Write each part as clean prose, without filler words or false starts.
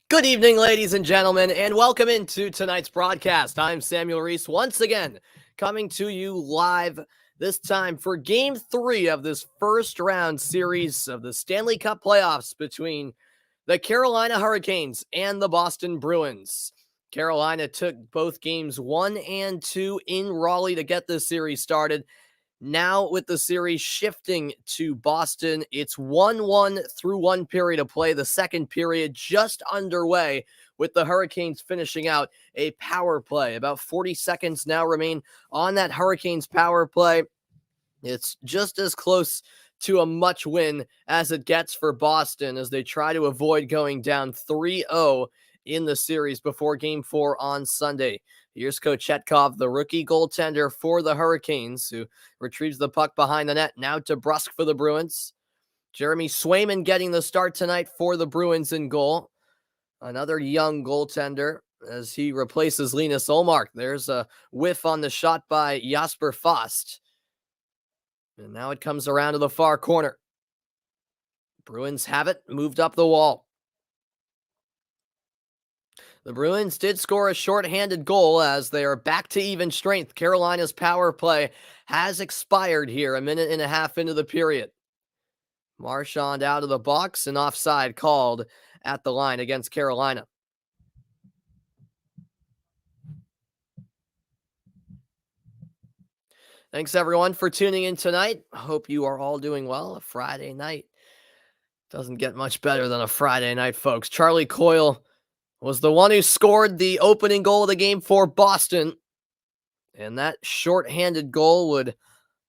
Good evening, ladies and gentlemen, and welcome into tonight's broadcast. I'm Samuel Reese, once again coming to you live, this time for Game 3 of this first round series of the Stanley Cup Playoffs between the Carolina Hurricanes and the Boston Bruins. Carolina took both games 1 and 2 in Raleigh to get this series started. Now, with the series shifting to Boston, it's 1-1 through one period of play. The second period just underway, with the Hurricanes finishing out a power play. About 40 seconds now remain on that Hurricanes power play. It's just as close to a much win as it gets for Boston as they try to avoid going down 3-0 in the series before Game 4 on Sunday. Here's Kochetkov, the rookie goaltender for the Hurricanes, who retrieves the puck behind the net. Now to Brusque for the Bruins. Jeremy Swayman getting the start tonight for the Bruins in goal. Another young goaltender as he replaces Linus Ullmark. There's a whiff on the shot by Jasper Fast. And now it comes around to the far corner. Bruins have it, moved up the wall. The Bruins did score a shorthanded goal as they are back to even strength. Carolina's power play has expired here, a minute and a half into the period. Marchand out of the box and offside called at the line against Carolina. Thanks, everyone, for tuning in tonight. I hope you are all doing well. A Friday night doesn't get much better than a Friday night, folks. Charlie Coyle was the one who scored the opening goal of the game for Boston. And that shorthanded goal would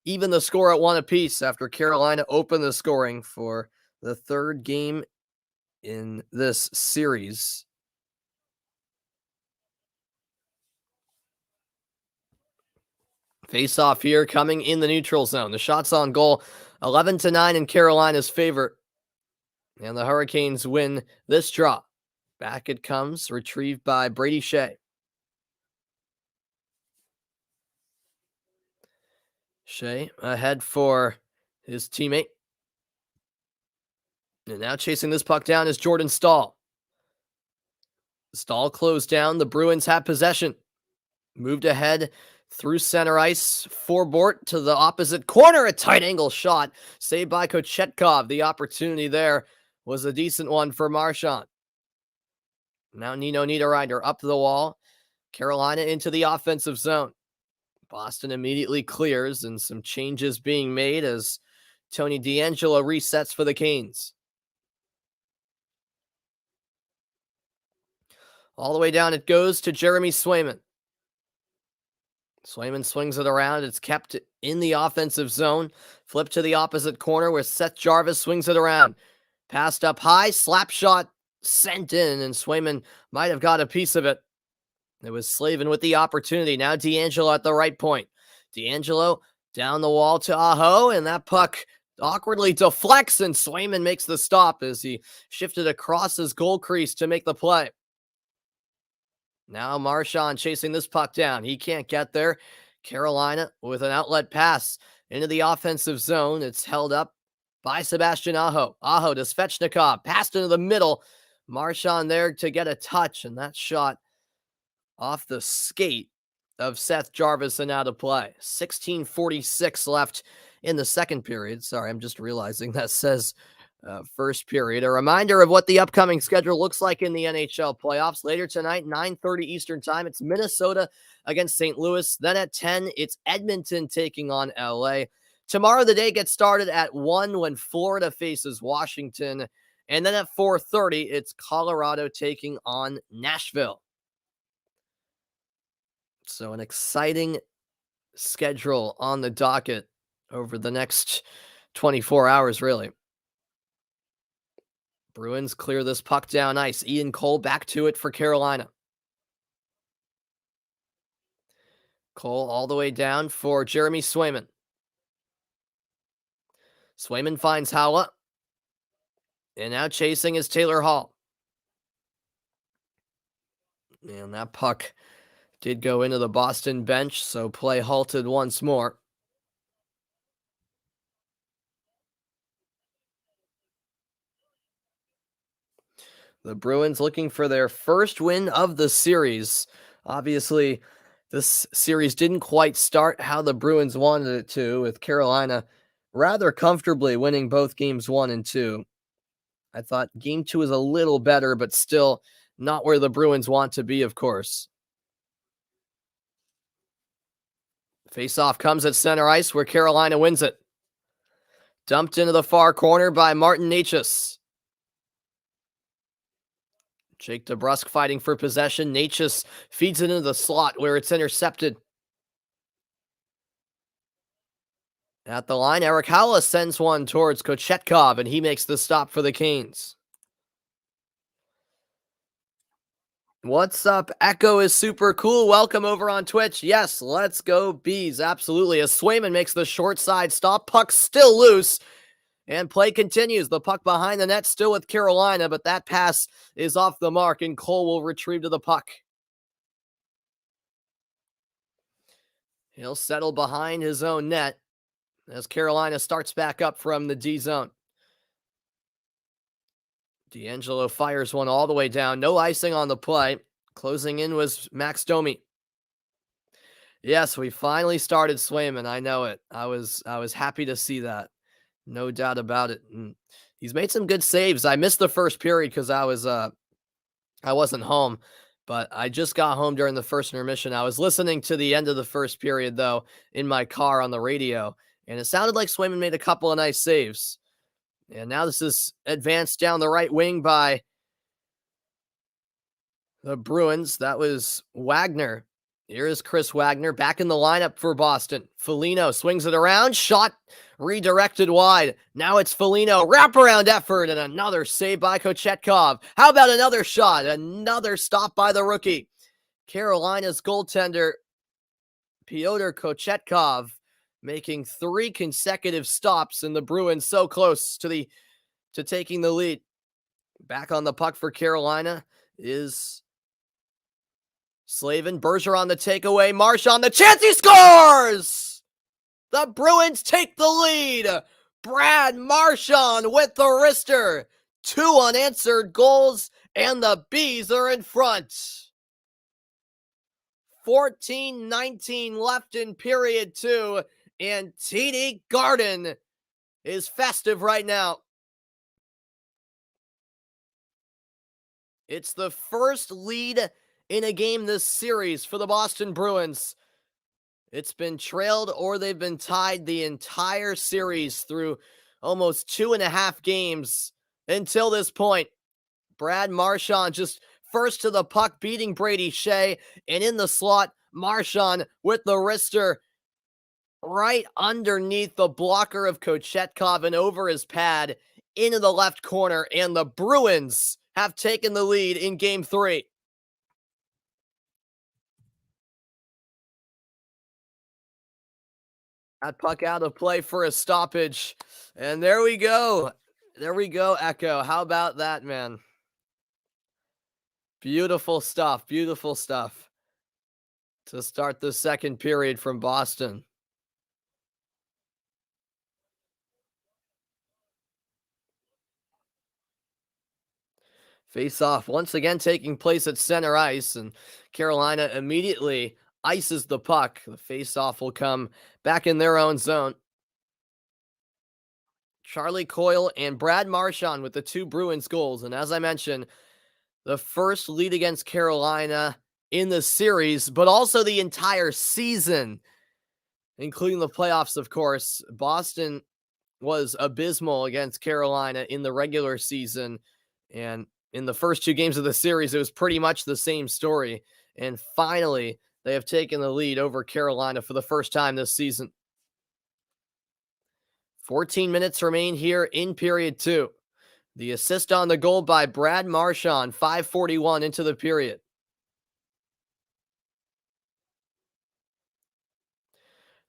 even the score at 1 apiece after Carolina opened the scoring for the third game in this series. Face-off here coming in the neutral zone. The shots on goal, 11-9 in Carolina's favor. And the Hurricanes win this draw. Back it comes, retrieved by Brady Shea. Shea ahead for his teammate. And now chasing this puck down is Jordan Staal. Staal closed down. The Bruins have possession. Moved ahead through center ice. Forbort to the opposite corner. A tight angle shot saved by Kochetkov. The opportunity there was a decent one for Marchand. Now Nino Niederreiter up the wall. Carolina into the offensive zone. Boston immediately clears and some changes being made as Tony DeAngelo resets for the Canes. All the way down it goes to Jeremy Swayman. Swayman swings it around. It's kept in the offensive zone. Flip to the opposite corner where Seth Jarvis swings it around. Passed up high, slap shot sent in, and Swayman might have got a piece of it. It was Slavin with the opportunity. Now DeAngelo at the right point. DeAngelo down the wall to Aho, and that puck awkwardly deflects, and Swayman makes the stop as he shifted across his goal crease to make the play. Now Marchand chasing this puck down. He can't get there. Carolina with an outlet pass into the offensive zone. It's held up by Sebastian Aho. Aho to Svechnikov. Passed into the middle. Marchand there to get a touch, and that shot off the skate of Seth Jarvis and out of play. 16:46 left in the second period. Sorry, I'm just realizing that says first period. A reminder of what the upcoming schedule looks like in the NHL playoffs. Later tonight, 9:30 Eastern time, it's Minnesota against St. Louis. Then at 10, it's Edmonton taking on LA. Tomorrow, the day gets started at 1 when Florida faces Washington. And then at 4:30, it's Colorado taking on Nashville. So an exciting schedule on the docket over the next 24 hours, really. Bruins clear this puck down ice. Ian Cole back to it for Carolina. Cole all the way down for Jeremy Swayman. Swayman finds Haula. And now chasing is Taylor Hall. And that puck did go into the Boston bench, so play halted once more. The Bruins looking for their first win of the series. Obviously, this series didn't quite start how the Bruins wanted it to, with Carolina rather comfortably winning both games 1 and 2. I thought game 2 was a little better, but still not where the Bruins want to be, of course. Faceoff comes at center ice where Carolina wins it. Dumped into the far corner by Martin Necas. Jake DeBrusk fighting for possession. Necas feeds it into the slot where it's intercepted. At the line, Eric Haula sends one towards Kochetkov, and he makes the stop for the Canes. What's up? Echo is super cool. Welcome over on Twitch. Yes, let's go Bees. Absolutely. As Swayman makes the short side stop, puck still loose, and play continues. The puck behind the net still with Carolina, but that pass is off the mark, and Cole will retrieve to the puck. He'll settle behind his own net as Carolina starts back up from the D zone. D'Angelo fires one all the way down. No icing on the play. Closing in was Max Domi. Yes, we finally started Swayman. I know it. I was happy to see that. No doubt about it. And he's made some good saves. I missed the first period because I wasn't home, but I just got home during the first intermission. I was listening to the end of the first period though in my car on the radio, and it sounded like Swayman made a couple of nice saves. And now this is advanced down the right wing by the Bruins. That was Wagner. Here is Chris Wagner back in the lineup for Boston. Foligno swings it around. Shot redirected wide. Now it's Foligno. Wraparound effort and another save by Kochetkov. How about another shot? Another stop by the rookie. Carolina's goaltender, Pyotr Kochetkov, making 3 consecutive stops, and the Bruins so close to taking the lead. Back on the puck for Carolina is Slavin. Berger on the takeaway. Marsh on the chance. He scores! The Bruins take the lead. Brad Marchand with the wrister. 2 unanswered goals, and the Bees are in front. 14:19 left in period 2, and TD Garden is festive right now. It's the first lead in a game this series for the Boston Bruins. It's been trailed or they've been tied the entire series through almost 2.5 games until this point. Brad Marchand just first to the puck, beating Brady Shea, and in the slot, Marchand with the wrister right underneath the blocker of Kochetkov and over his pad into the left corner, and the Bruins have taken the lead in Game 3. That puck out of play for a stoppage, and there we go. There we go, Echo. How about that, man? Beautiful stuff. Beautiful stuff to start the second period from Boston. Face-off once again taking place at center ice, and Carolina immediately ices the puck. The face-off will come back in their own zone. Charlie Coyle and Brad Marchand with the 2 Bruins goals. And as I mentioned, the first lead against Carolina in the series, but also the entire season, including the playoffs, of course. Boston was abysmal against Carolina in the regular season, and in the first 2 games of the series, it was pretty much the same story. And finally, they have taken the lead over Carolina for the first time this season. 14 minutes remain here in period 2. The assist on the goal by Brad Marchand, 5:41 into the period.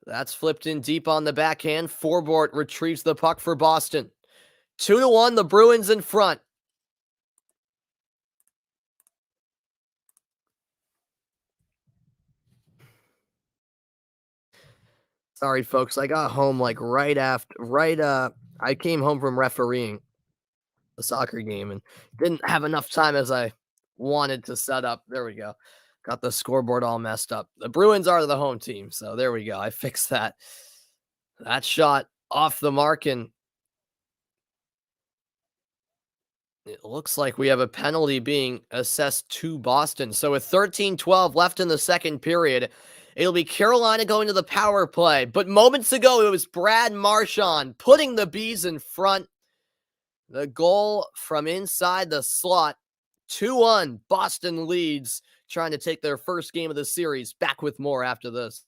That's flipped in deep on the backhand. Forbort retrieves the puck for Boston. 2-1, the Bruins in front. Sorry, folks. I got home like I came home from refereeing. a soccer game and didn't have enough time as I wanted to set up. There we go. Got the scoreboard all messed up. The Bruins are the home team, so there we go. I fixed that. That shot off the mark, and it looks like we have a penalty being assessed to Boston. So with 13:12 left in the second period, it'll be Carolina going to the power play. But moments ago, it was Brad Marchand putting the Bees in front. The goal from inside the slot. 2-1. Boston leads, trying to take their first game of the series. Back with more after this.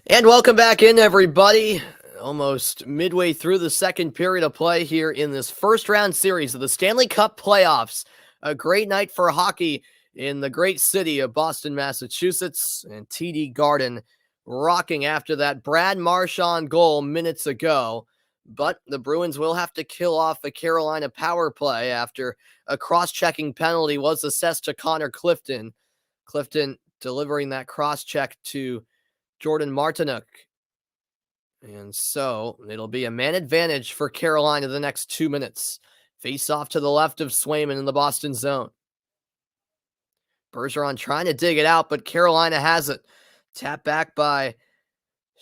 And welcome back in, everybody. Almost midway through the second period of play here in this first round series of the Stanley Cup Playoffs. A great night for hockey in the great city of Boston, Massachusetts, and TD Garden rocking after that Brad Marchand goal minutes ago. But the Bruins will have to kill off a Carolina power play after a cross-checking penalty was assessed to Connor Clifton. Clifton delivering that cross-check to Jordan Martinook. And so it'll be a man advantage for Carolina the next 2 minutes. Face off to the left of Swayman in the Boston zone. Bergeron trying to dig it out, but Carolina has it. Tap back by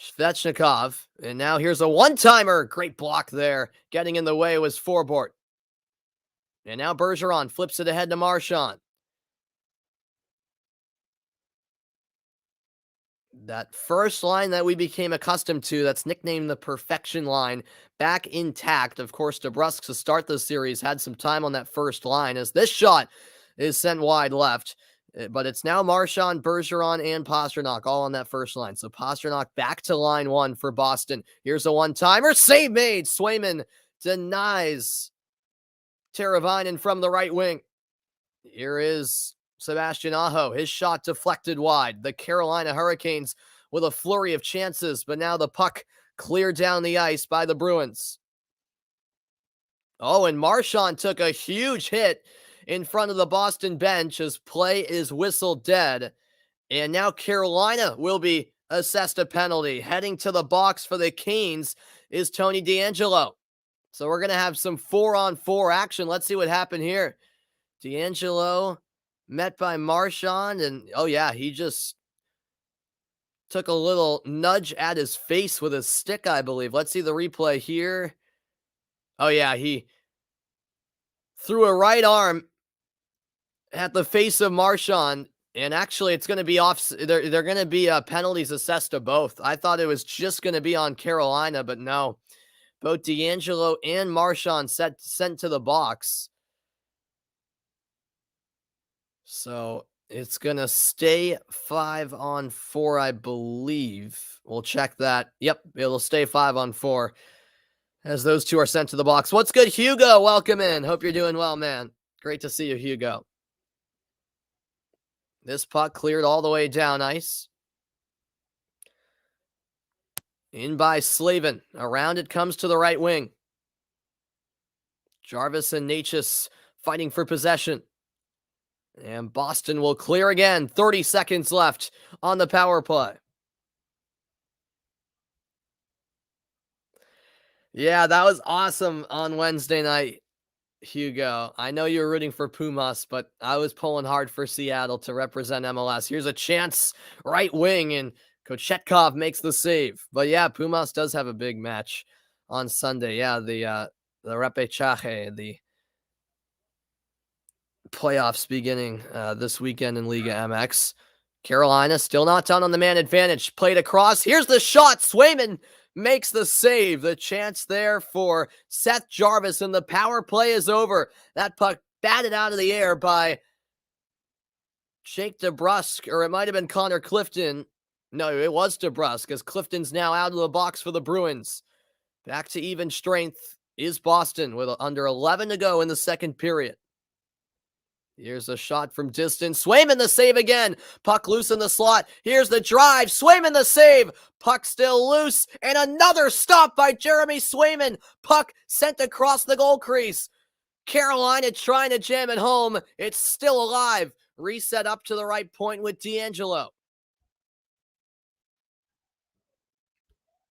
Svechnikov. And now here's a one-timer. Great block there. Getting in the way was Forbort. And now Bergeron flips it ahead to Marchand. That first line that we became accustomed to, that's nicknamed the perfection line, back intact. Of course, DeBrusk to start the series had some time on that first line as this shot is sent wide left. But it's now Marchand, Bergeron, and Pastrnak all on that first line. So Pastrnak back to line one for Boston. Here's a one-timer. Save made. Swayman denies Teravainen from the right wing. Here is Sebastian Aho. His shot deflected wide. The Carolina Hurricanes with a flurry of chances, but now the puck cleared down the ice by the Bruins. Oh, and Marchand took a huge hit in front of the Boston bench as play is whistled dead. And now Carolina will be assessed a penalty. Heading to the box for the Canes is Tony DeAngelo. So we're going to have some 4-on-4 action. Let's see what happened here. DeAngelo met by Marchand, and oh yeah, he just took a little nudge at his face with his stick, I believe. Let's see the replay here. Oh yeah, he threw a right arm at the face of Marchand, and actually it's going to be off. They're going to be penalties assessed to both. I thought it was just going to be on Carolina, but no. Both DeAngelo and Marchand sent to the box. So it's going to stay 5-on-4, I believe. We'll check that. Yep, it'll stay 5-on-4 as those two are sent to the box. What's good, Hugo? Welcome in. Hope you're doing well, man. Great to see you, Hugo. This puck cleared all the way down ice. In by Slavin. Around it comes to the right wing. Jarvis and Natchez fighting for possession. And Boston will clear again. 30 seconds left on the power play. Yeah, that was awesome on Wednesday night, Hugo. I know you were rooting for Pumas, but I was pulling hard for Seattle to represent MLS. Here's a chance, right wing, and Kochetkov makes the save. But yeah, Pumas does have a big match on Sunday. Yeah, the repechaje, the playoffs beginning this weekend in Liga MX. Carolina still not done on the man advantage. Played across. Here's the shot. Swayman makes the save. The chance there for Seth Jarvis, and the power play is over. That puck batted out of the air by Jake DeBrusk, or it might have been Connor Clifton. No, it was DeBrusk, as Clifton's now out of the box for the Bruins. Back to even strength is Boston with under 11 to go in the second period. Here's a shot from distance. Swayman the save again. Puck loose in the slot. Here's the drive. Swayman the save. Puck still loose. And another stop by Jeremy Swayman. Puck sent across the goal crease. Carolina trying to jam it home. It's still alive. Reset up to the right point with D'Angelo.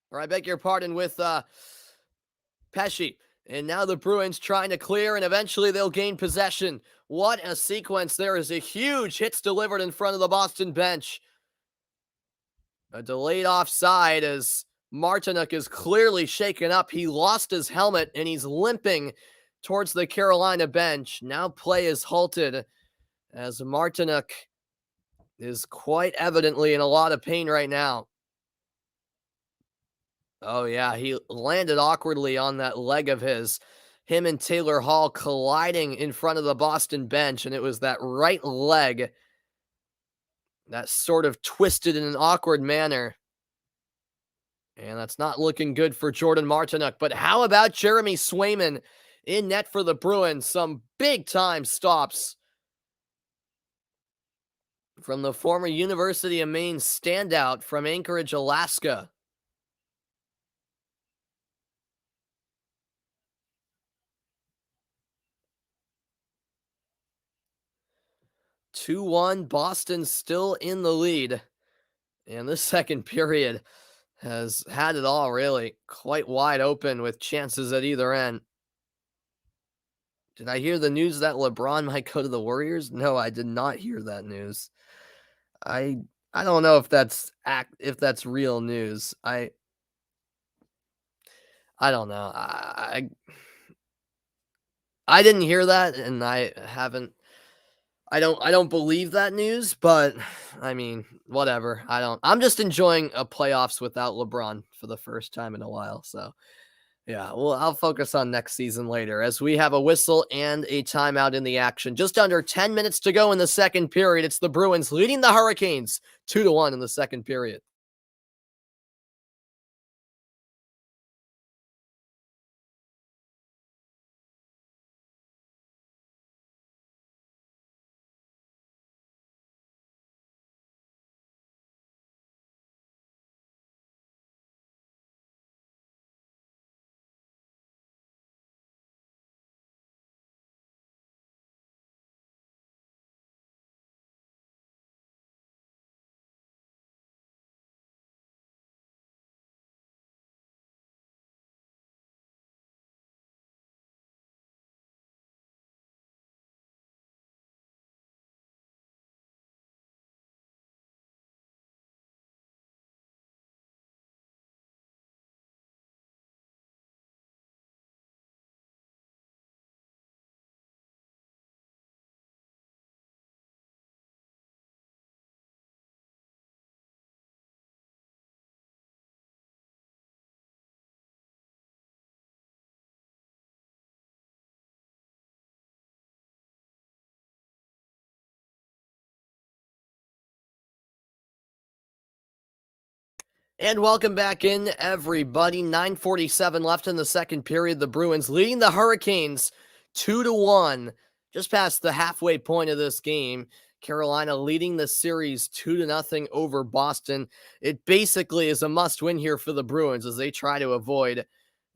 Or I beg your pardon, with Pesci. And now the Bruins trying to clear, and eventually they'll gain possession. What a sequence. There is a huge hits delivered in front of the Boston bench. A delayed offside as Martinook is clearly shaken up. He lost his helmet and he's limping towards the Carolina bench. Now play is halted as Martinook is quite evidently in a lot of pain right now. Oh, yeah, he landed awkwardly on that leg of his. Him and Taylor Hall colliding in front of the Boston bench, and it was that right leg that sort of twisted in an awkward manner. And that's not looking good for Jordan Martinook. But how about Jeremy Swayman in net for the Bruins? Some big-time stops from the former University of Maine standout from Anchorage, Alaska. 2-1, Boston still in the lead. And this second period has had it all really quite wide open with chances at either end. Did I hear the news that LeBron might go to the Warriors? No, I did not hear that news. I don't know if that's real news. I don't know. I didn't hear that, and I don't believe that news, but I mean, whatever. I'm just enjoying a playoffs without LeBron for the first time in a while. So yeah, well, I'll focus on next season later as we have a whistle and a timeout in the action. Just under 10 minutes to go in the second period. It's the Bruins leading the Hurricanes 2-1 in the second period. And welcome back in, everybody. 9:47 left in the second period. The Bruins leading the Hurricanes 2-1, just past the halfway point of this game. Carolina leading the series 2-0 over Boston. It basically is a must-win here for the Bruins as they try to avoid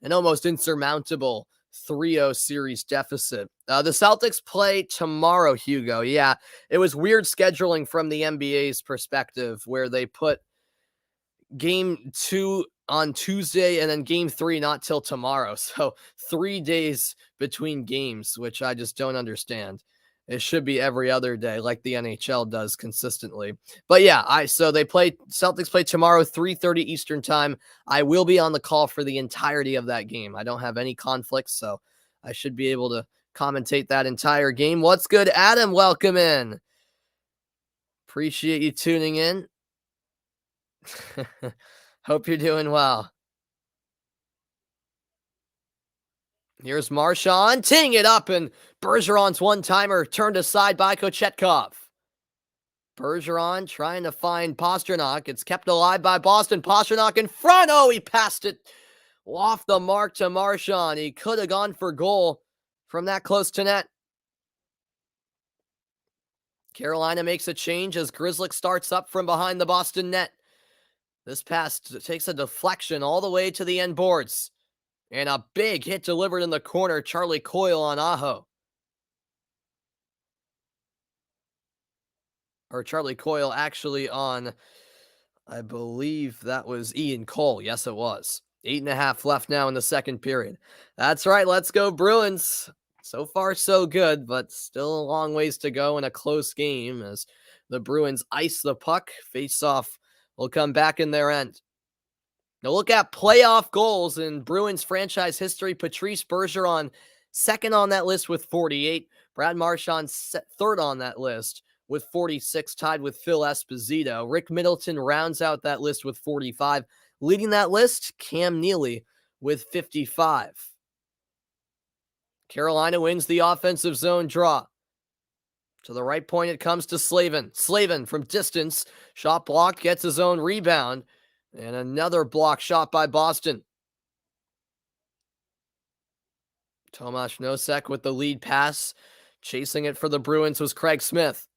an almost insurmountable 3-0 series deficit. The Celtics play tomorrow, Hugo. Yeah, it was weird scheduling from the NBA's perspective where they put game 2 on Tuesday and then game 3 not till tomorrow. So 3 days between games, which I just don't understand. It should be every other day like the NHL does consistently. But yeah, so Celtics play tomorrow 3:30 Eastern time. I will be on the call for the entirety of that game. I don't have any conflicts, so I should be able to commentate that entire game. What's good, Adam? Welcome in. Appreciate you tuning in. Hope you're doing well. Here's Marchand teeing it up, and Bergeron's one-timer turned aside by Kochetkov. Bergeron trying to find Pastrnak. It's kept alive by Boston. Pastrnak in front. Oh, he passed it off the mark to Marchand. He could have gone for goal from that close to net. Carolina makes a change as Grzelcyk starts up from behind the Boston net. This pass takes a deflection all the way to the end boards. And a big hit delivered in the corner. Charlie Coyle on Aho. Or Charlie Coyle actually on, I believe that was Ian Cole. Yes, it was. 8.5 left now in the second period. That's right. Let's go Bruins. So far, so good, but still a long ways to go in a close game as the Bruins ice the puck. Face-off will come back in their end. Now look at playoff goals in Bruins franchise history. Patrice Bergeron, second on that list with 48. Brad Marchand, third on that list with 46, tied with Phil Esposito. Rick Middleton rounds out that list with 45. Leading that list, Cam Neely with 55. Carolina wins the offensive zone draw. To the right point, it comes to Slavin. Slavin from distance. Shot blocked, gets his own rebound. And another block shot by Boston. Tomas Nosek with the lead pass. Chasing it for the Bruins was Craig Smith.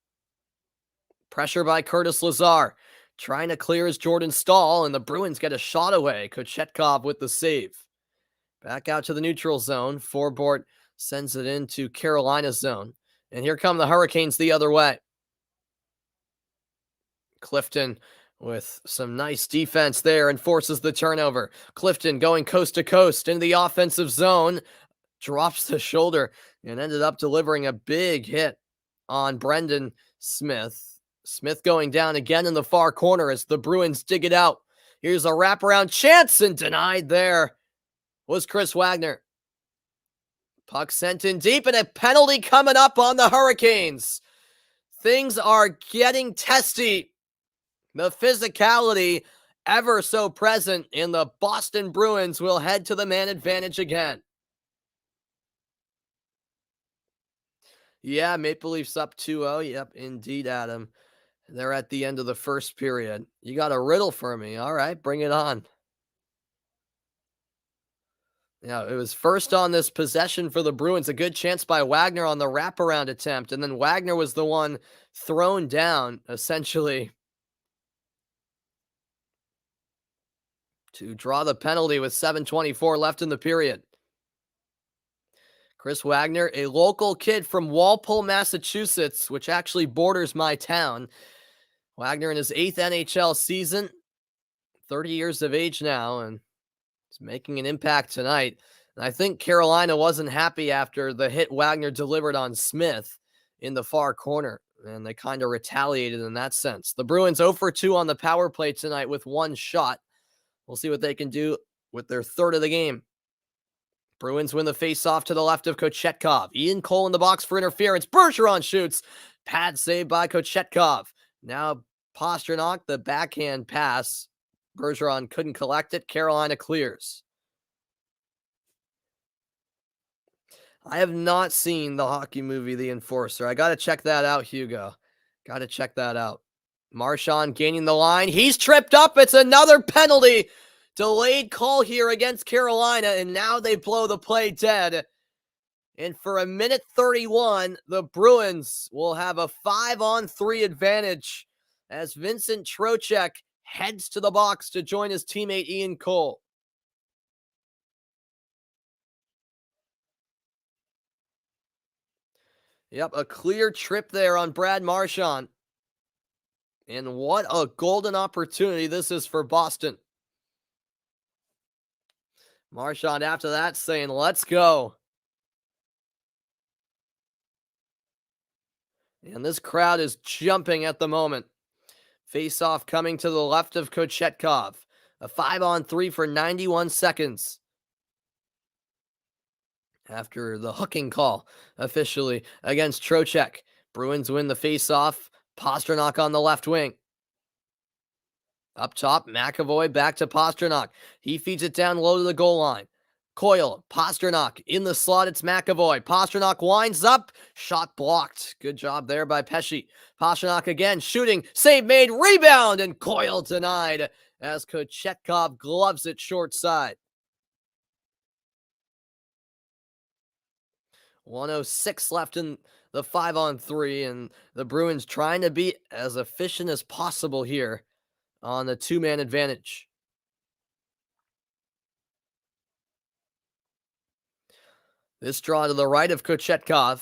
Pressure by Curtis Lazar. Trying to clear his Jordan Staal, and the Bruins get a shot away. Kochetkov with the save. Back out to the neutral zone. Forbort sends it into Carolina's zone. And here come the Hurricanes the other way. Clifton with some nice defense there and forces the turnover. Clifton going coast to coast into the offensive zone. Drops the shoulder and ended up delivering a big hit on Brendan Smith. Smith going down again in the far corner as the Bruins dig it out. Here's a wraparound chance, and denied there was Chris Wagner. Puck sent in deep, and a penalty coming up on the Hurricanes. Things are getting testy. The physicality ever so present, and the Boston Bruins will head to the man advantage again. Yeah, Maple Leafs up 2-0. Yep, indeed, Adam. They're at the end of the first period. You got a riddle for me. All right, bring it on. Yeah, it was first on this possession for the Bruins. A good chance by Wagner on the wraparound attempt. And then Wagner was the one thrown down, essentially, to draw the penalty with 7:24 left in the period. Chris Wagner, a local kid from Walpole, Massachusetts, which actually borders my town. Wagner in his 8th NHL season, 30 years of age now, and he's making an impact tonight. And I think Carolina wasn't happy after the hit Wagner delivered on Smith in the far corner, and they kind of retaliated in that sense. The Bruins 0 for 2 on the power play tonight with one shot. We'll see what they can do with their third of the game. Bruins win the face-off to the left of Kochetkov. Ian Cole in the box for interference. Bergeron shoots. Pad save by Kochetkov. Now Pastrnak, the backhand pass. Bergeron couldn't collect it. Carolina clears. I have not seen the hockey movie The Enforcer. I got to check that out, Hugo. Got to check that out. Marchand gaining the line. He's tripped up. It's another penalty. Delayed call here against Carolina, and now they blow the play dead. And for a minute 31, the Bruins will have a 5-on-3 advantage as Vincent Trocheck heads to the box to join his teammate Ian Cole. Yep, a clear trip there on Brad Marchand. And what a golden opportunity this is for Boston. Marchand after that saying, let's go. And this crowd is jumping at the moment. Face-off coming to the left of Kochetkov. A 5-on-3 for 91 seconds. After the hooking call officially against Trocheck. Bruins win the face-off. Pastrnak on the left wing. Up top, McAvoy back to Pastrnak. He feeds it down low to the goal line. Coyle, Pastrnak in the slot. It's McAvoy. Pastrnak winds up. Shot blocked. Good job there by Pesce. Pastrnak again shooting. Save made. Rebound. And Coyle denied as Kochetkov gloves it short side. 1:06 left in the 5-on-3. And the Bruins trying to be as efficient as possible here on the two-man advantage. This draw to the right of Kochetkov.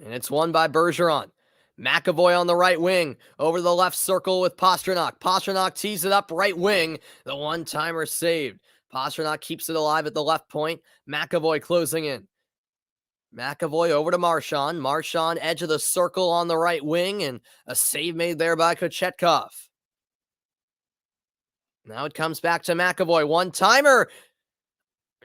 And it's won by Bergeron. McAvoy on the right wing. Over the left circle with Pastrnak. Pastrnak tees it up right wing. The one-timer saved. Pastrnak keeps it alive at the left point. McAvoy closing in. McAvoy over to Marchand. Marchand edge of the circle on the right wing. And a save made there by Kochetkov. Now it comes back to McAvoy. One-timer.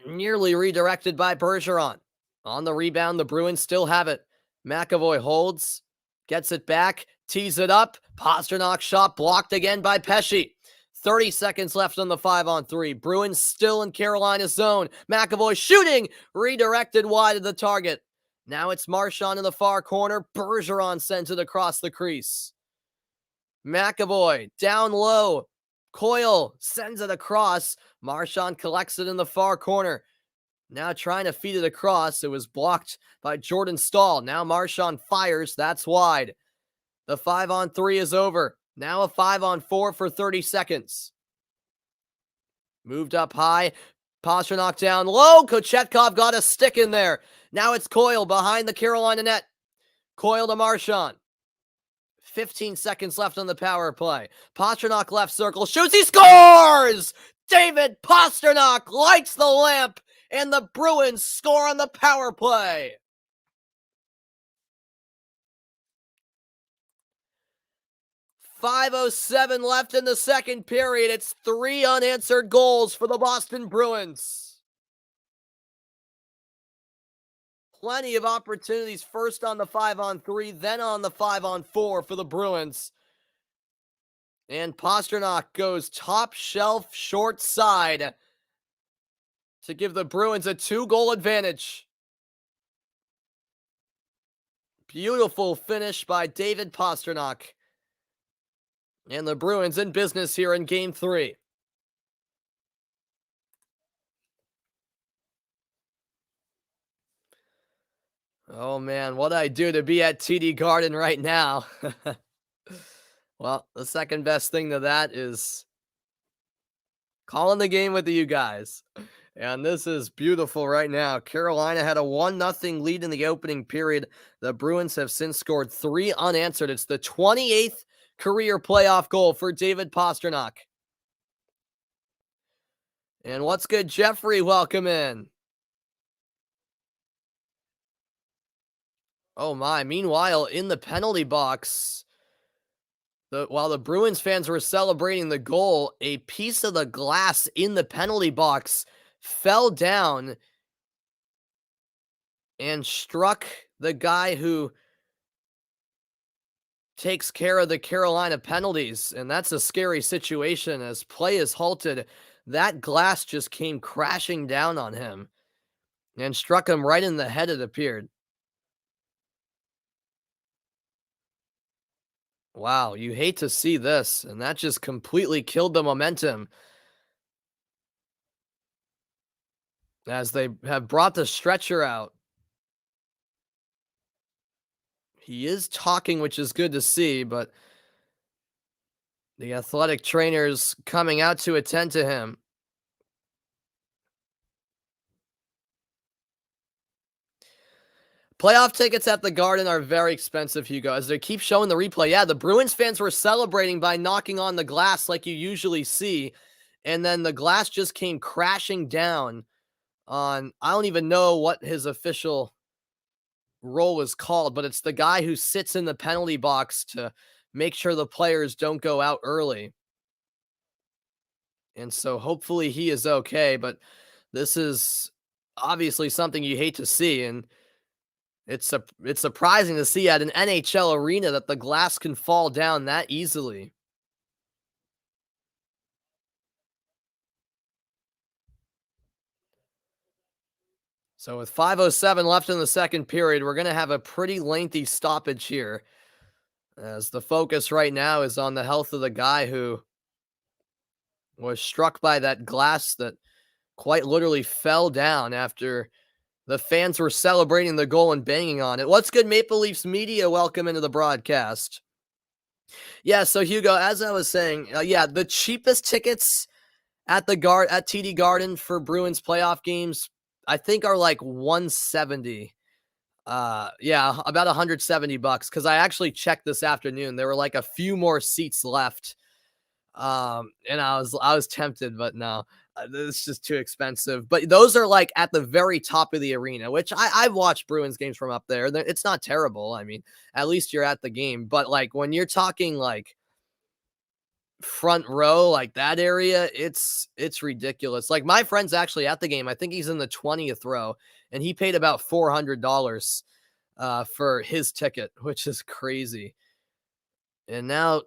Nearly redirected by Bergeron. On the rebound, the Bruins still have it. McAvoy holds, gets it back, tees it up. Pastrnak shot blocked again by Pesce. 30 seconds left on the 5-on-3. Bruins still in Carolina's zone. McAvoy shooting, redirected wide of the target. Now it's Marchand in the far corner. Bergeron sends it across the crease. McAvoy down low. Coyle sends it across. Marchand collects it in the far corner. Now trying to feed it across. It was blocked by Jordan Staal. Now Marchand fires. That's wide. The 5-on-3 is over. Now a 5-on-4 for 30 seconds. Moved up high. Pastrnak down low. Kochetkov got a stick in there. Now it's Coyle behind the Carolina net. Coyle to Marchand. 15 seconds left on the power play. Pastrnak left circle. Shoots. He scores! David Pastrnak lights the lamp, and the Bruins score on the power play. .507 left in the second period. It's 3 unanswered goals for the Boston Bruins. Plenty of opportunities, first on the 5-on-3, then on the 5-on-4 for the Bruins. And Pastrnak goes top shelf short side to give the Bruins a 2-goal advantage. Beautiful finish by David Pastrnak. And the Bruins in business here in Game 3. Oh man, what'd I do to be at TD Garden right now? Well, the second best thing to that is calling the game with you guys. And this is beautiful right now. Carolina had a 1-0 lead in the opening period. The Bruins have since scored 3 unanswered. It's the 28th career playoff goal for David Pastrnak. And what's good, Jeffrey? Welcome in. Oh my. Meanwhile, in the penalty box, while the Bruins fans were celebrating the goal, a piece of the glass in the penalty box fell down and struck the guy who takes care of the Carolina penalties. And that's a scary situation as play is halted. That glass just came crashing down on him and struck him right in the head, it appeared. Wow, you hate to see this, and that just completely killed the momentum as they have brought the stretcher out. He is talking, which is good to see, but the athletic trainers coming out to attend to him. Playoff tickets at the Garden are very expensive, Hugo, as they keep showing the replay. Yeah, the Bruins fans were celebrating by knocking on the glass like you usually see, and then the glass just came crashing down on, I don't even know what his official role was called, but it's the guy who sits in the penalty box to make sure the players don't go out early. And so hopefully he is okay, but this is obviously something you hate to see, and it's surprising to see at an NHL arena that the glass can fall down that easily. So with 5:07 left in the second period, we're going to have a pretty lengthy stoppage here, as the focus right now is on the health of the guy who was struck by that glass that quite literally fell down after the fans were celebrating the goal and banging on it. What's good, Maple Leafs media? Welcome into the broadcast. Yeah, so Hugo, as I was saying, yeah, the cheapest tickets at the guard at TD Garden for Bruins playoff games, I think are like 170. Yeah, about 170 bucks, cuz I actually checked this afternoon. There were like a few more seats left. And I was tempted, but no. It's just too expensive. But those are like at the very top of the arena, which I've watched Bruins games from up there. It's not terrible. I mean, at least you're at the game. But like when you're talking like front row, like that area, it's ridiculous. Like my friend's actually at the game. I think he's in the 20th row, and he paid about $400 for his ticket, which is crazy. And now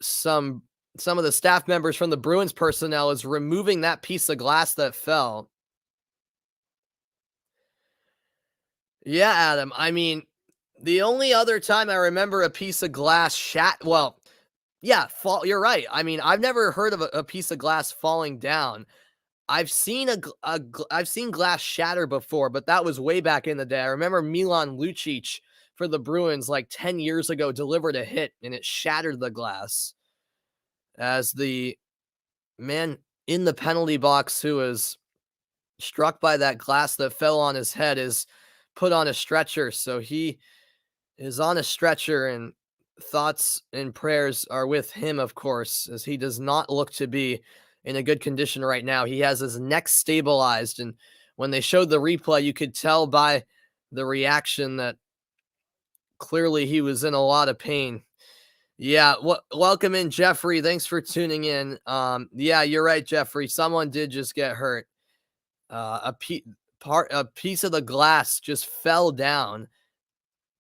some some of the staff members from the Bruins personnel is removing that piece of glass that fell. Yeah, Adam. I mean, the only other time I remember a piece of glass well, yeah, fall. You're right. I mean, I've never heard of a piece of glass falling down. I've seen glass shatter before, but that was way back in the day. I remember Milan Lucic for the Bruins like 10 years ago delivered a hit and it shattered the glass, as the man in the penalty box who was struck by that glass that fell on his head is put on a stretcher. So he is on a stretcher, and thoughts and prayers are with him, of course, as he does not look to be in a good condition right now. He has his neck stabilized, and when they showed the replay, you could tell by the reaction that clearly he was in a lot of pain. Yeah, welcome in, Jeffrey. Thanks for tuning in. Yeah, you're right, Jeffrey. Someone did just get hurt. A piece of the glass just fell down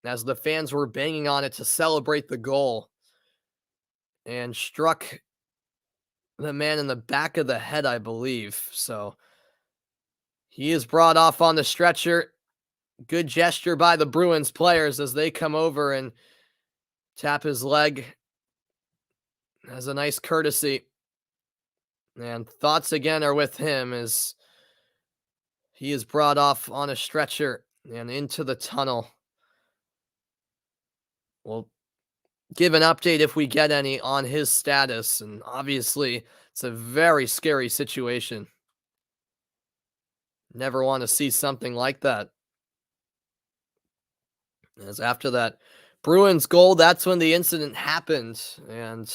as the fans were banging on it to celebrate the goal, and struck the man in the back of the head, I believe. So he is brought off on the stretcher. Good gesture by the Bruins players as they come over and tap his leg as a nice courtesy. And thoughts again are with him as he is brought off on a stretcher and into the tunnel. We'll give an update if we get any on his status. And obviously, it's a very scary situation. Never want to see something like that. As after that Bruins goal, that's when the incident happened. And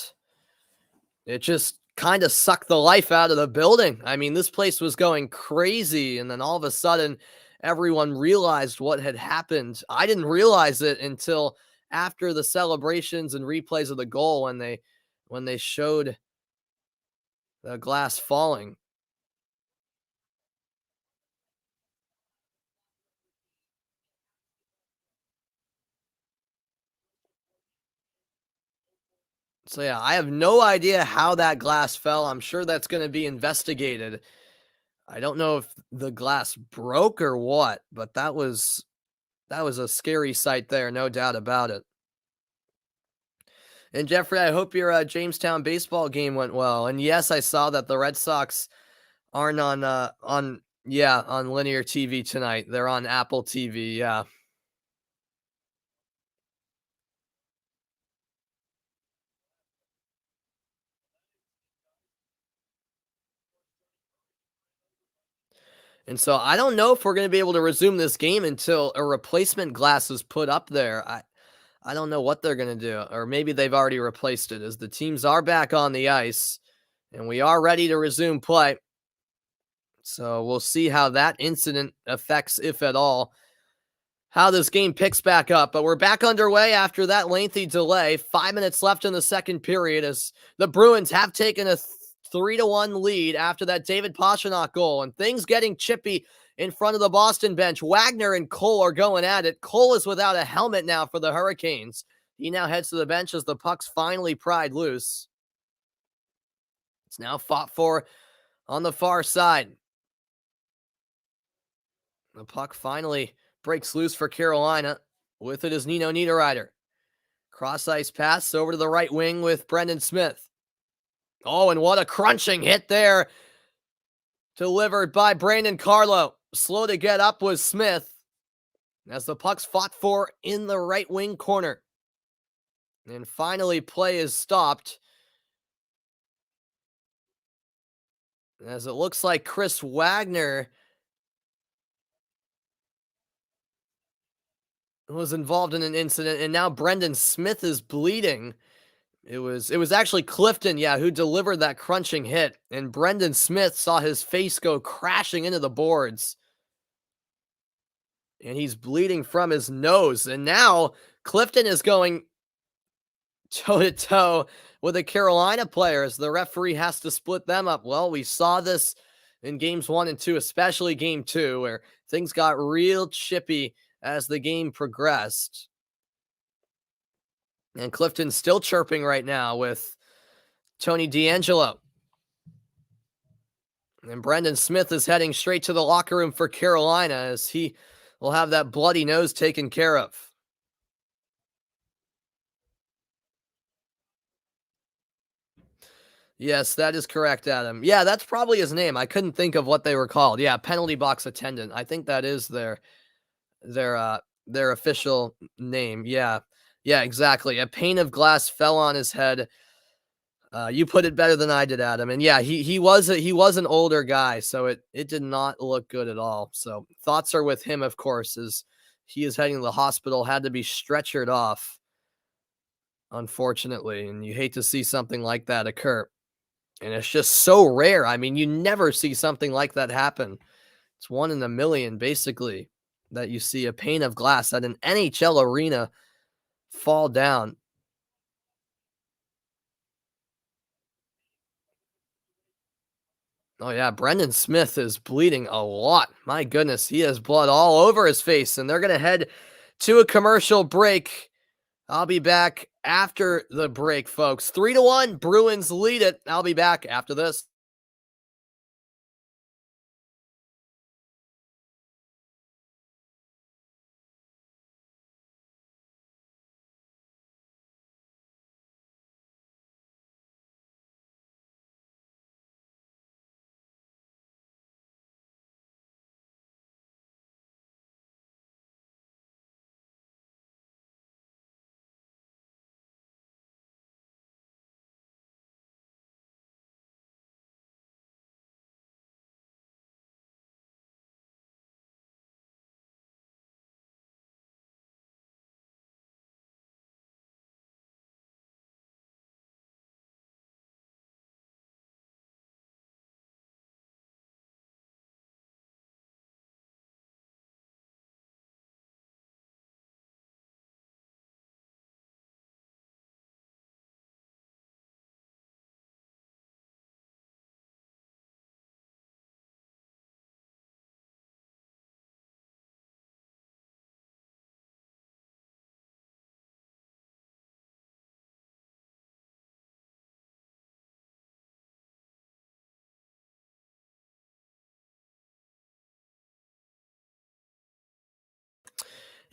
it just kind of sucked the life out of the building. I mean, this place was going crazy, and then all of a sudden, everyone realized what had happened. I didn't realize it until after the celebrations and replays of the goal when they showed the glass falling. So yeah, I have no idea how that glass fell. I'm sure that's going to be investigated. I don't know if the glass broke or what, but that was a scary sight there, no doubt about it. And Jeffrey, I hope your Jamestown baseball game went well. And yes, I saw that the Red Sox aren't on linear TV tonight. They're on Apple TV. Yeah. And so I don't know if we're going to be able to resume this game until a replacement glass is put up there. I don't know what they're going to do, or maybe they've already replaced it, as the teams are back on the ice and we are ready to resume play. So we'll see how that incident affects, if at all, how this game picks back up. But we're back underway after that lengthy delay. 5 minutes left in the second period as the Bruins have taken a 3-1 lead after that David Pastrnak goal, and things getting chippy in front of the Boston bench. Wagner and Cole are going at it. Cole is without a helmet now for the Hurricanes. He now heads to the bench as the puck's finally pried loose. It's now fought for on the far side. The puck finally breaks loose for Carolina. With it is Nino Niederreiter. Cross ice pass over to the right wing with Brendan Smith. Oh, and what a crunching hit there. Delivered by Brandon Carlo. Slow to get up was Smith as the puck's fought for in the right wing corner. And finally, play is stopped, as it looks like Chris Wagner was involved in an incident, and now Brendan Smith is bleeding. It was actually Clifton, who delivered that crunching hit, and Brendan Smith saw his face go crashing into the boards. And he's bleeding from his nose. And now Clifton is going toe-to-toe with the Carolina players. The referee has to split them up. Well, we saw this in games 1 and 2, especially game 2, where things got real chippy as the game progressed. And Clifton's still chirping right now with Tony DeAngelo. And Brendan Smith is heading straight to the locker room for Carolina, as he will have that bloody nose taken care of. Yes, that is correct, Adam. Yeah, that's probably his name. I couldn't think of what they were called. Yeah, penalty box attendant. I think that is their official name. Yeah. Yeah, exactly. A pane of glass fell on his head. You put it better than I did, Adam. And yeah, he was an older guy, so it did not look good at all. So thoughts are with him, of course, as he is heading to the hospital, had to be stretchered off, unfortunately. And you hate to see something like that occur. And it's just so rare. I mean, you never see something like that happen. It's 1 in a million, basically, that you see a pane of glass at an NHL arena fall down. Oh, yeah, Brendan Smith is bleeding a lot. My goodness, he has blood all over his face, and they're going to head to a commercial break. I'll be back after the break, folks. 3-1, Bruins lead it. I'll be back after this.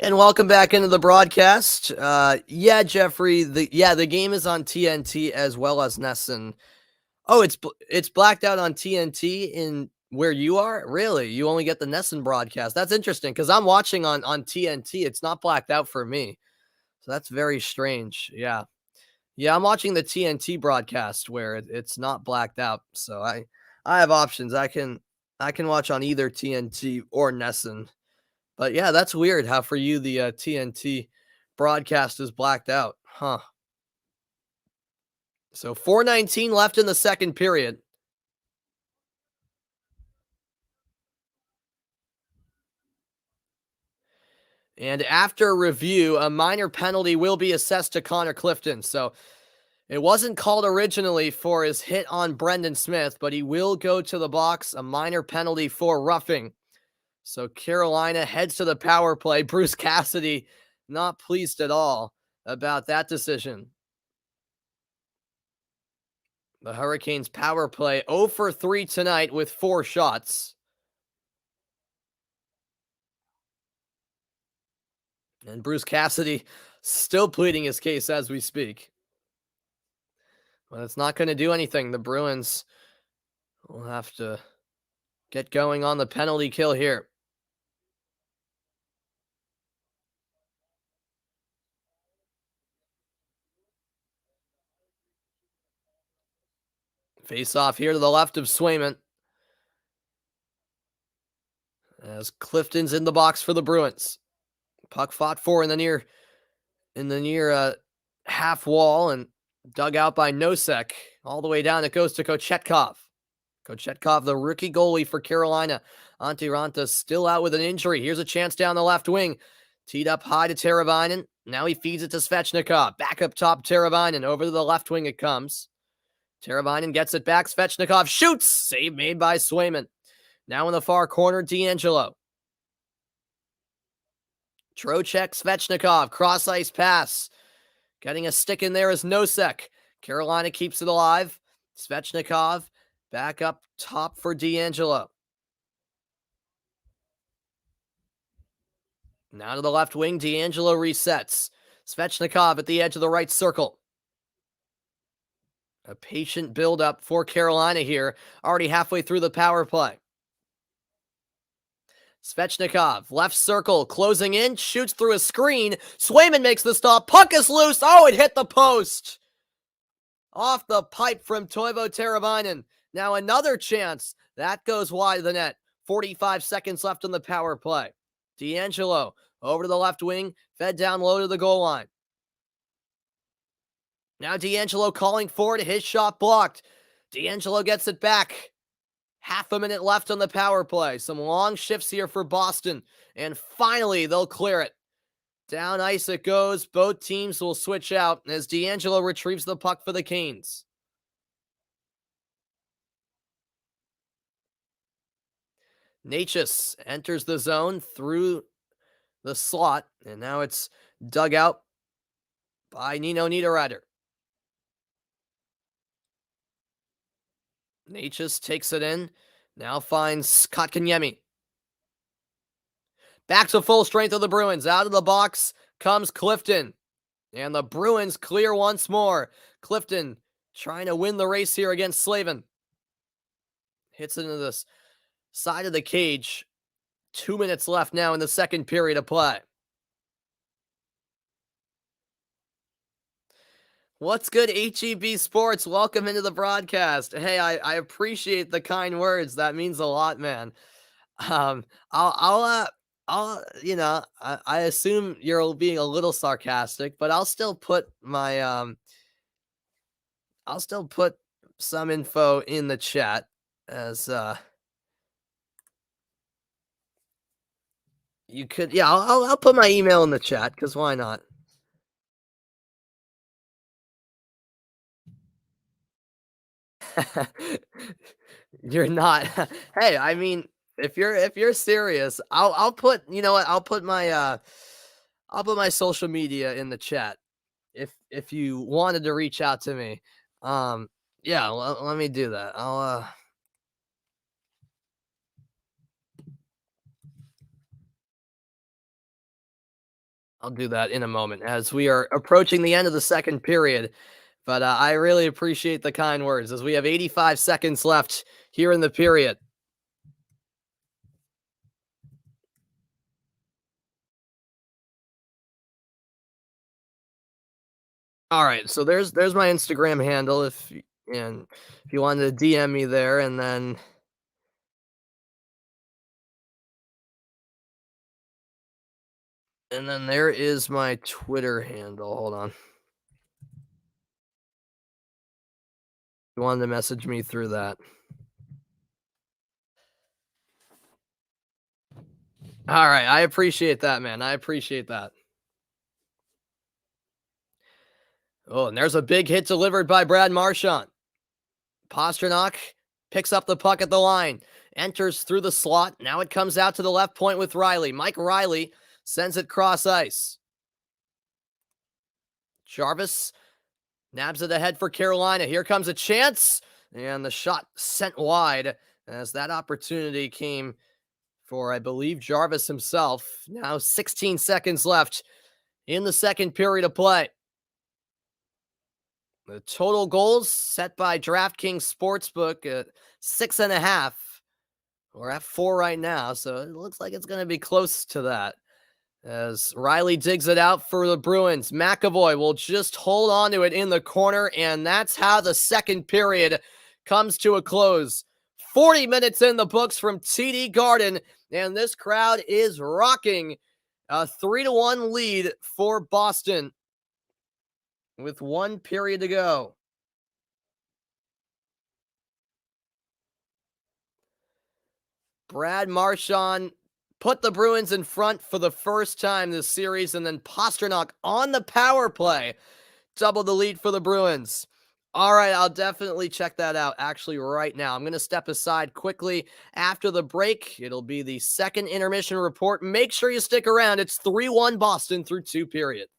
And welcome back into the broadcast. Jeffrey, the game is on TNT as well as NESN. Oh, it's blacked out on TNT in where you are? Really? You only get the NESN broadcast. That's interesting, because I'm watching on TNT. It's not blacked out for me. So that's very strange. Yeah. Yeah, I'm watching the TNT broadcast where it's not blacked out. So I have options. I can I can watch on either TNT or Nesson. But yeah, that's weird how for you the TNT broadcast is blacked out. Huh. So 4:19 left in the second period. And after review, a minor penalty will be assessed to Connor Clifton. So it wasn't called originally for his hit on Brendan Smith, but he will go to the box. A minor penalty for roughing. So Carolina heads to the power play. Bruce Cassidy not pleased at all about that decision. The Hurricanes power play 0 for 3 tonight with 4 shots. And Bruce Cassidy still pleading his case as we speak. But it's not going to do anything. The Bruins will have to get going on the penalty kill here. Face off here to the left of Swayman. As Clifton's in the box for the Bruins. Puck fought for in the near half wall and dug out by Nosek. All the way down, it goes to Kochetkov. Kochetkov, the rookie goalie for Carolina. Antti Ranta still out with an injury. Here's a chance down the left wing. Teed up high to Teravainen. Now he feeds it to Svechnikov. Back up top, Teravainen. Over to the left wing it comes. Teravainen gets it back. Svechnikov shoots. Save made by Swayman. Now in the far corner, DeAngelo. Trocheck, Svechnikov, cross-ice pass. Getting a stick in there is Nosek. Carolina keeps it alive. Svechnikov back up top for DeAngelo. Now to the left wing, DeAngelo resets. Svechnikov at the edge of the right circle. A patient build-up for Carolina here, already halfway through the power play. Svechnikov, left circle, closing in, shoots through a screen. Swayman makes the stop. Puck is loose. Oh, it hit the post. Off the pipe from Toivo Teravainen. Now another chance. That goes wide of the net. 45 seconds left on the power play. DeAngelo over to the left wing, fed down low to the goal line. Now DeAngelo calling for it. His shot blocked. DeAngelo gets it back. Half a minute left on the power play. Some long shifts here for Boston. And finally, they'll clear it. Down ice it goes. Both teams will switch out as DeAngelo retrieves the puck for the Canes. Necas enters the zone through the slot. And now it's dug out by Nino Niederreiter. Necas takes it in. Now finds Kotkaniemi. Back to full strength of the Bruins. Out of the box comes Clifton. And the Bruins clear once more. Clifton trying to win the race here against Slavin. Hits it into this side of the cage. 2 minutes left now in the second period of play. What's good, HEB Sports? Welcome into the broadcast. Hey, I appreciate the kind words. That means a lot, man. Um, I assume you're being a little sarcastic, but I'll still put some info in the chat as you could. Yeah, I'll put my email in the chat because why not? You're not. Hey, I mean, if you're serious, I'll put, you know what? I'll put my social media in the chat if you wanted to reach out to me. Yeah, let me do that. I'll do that in a moment as we are approaching the end of the second period. But I really appreciate the kind words as we have 85 seconds left here in the period. All right, so there's my Instagram handle if you wanted to DM me there, and then And then there is my Twitter handle. Hold on. You wanted to message me through that. All right. I appreciate that, man. I appreciate that. Oh, and there's a big hit delivered by Brad Marchand. Pastrnak picks up the puck at the line, enters through the slot. Now it comes out to the left point with Riley. Mike Riley sends it cross ice. Jarvis nabs it ahead for Carolina. Here comes a chance, and the shot sent wide as that opportunity came for, I believe, Jarvis himself. Now 16 seconds left in the second period of play. The total goals set by DraftKings Sportsbook at 6.5. We're at 4 right now, so it looks like it's going to be close to that. As Riley digs it out for the Bruins, McAvoy will just hold on to it in the corner, and that's how the second period comes to a close. 40 minutes in the books from TD Garden, and this crowd is rocking. A 3-1 lead for Boston with 1 period to go. Brad Marchand put the Bruins in front for the first time this series, and then Pastrnak on the power play doubled the lead for the Bruins. All right, I'll definitely check that out actually right now. I'm going to step aside quickly after the break. It'll be the second intermission report. Make sure you stick around. It's 3-1 Boston through 2 periods.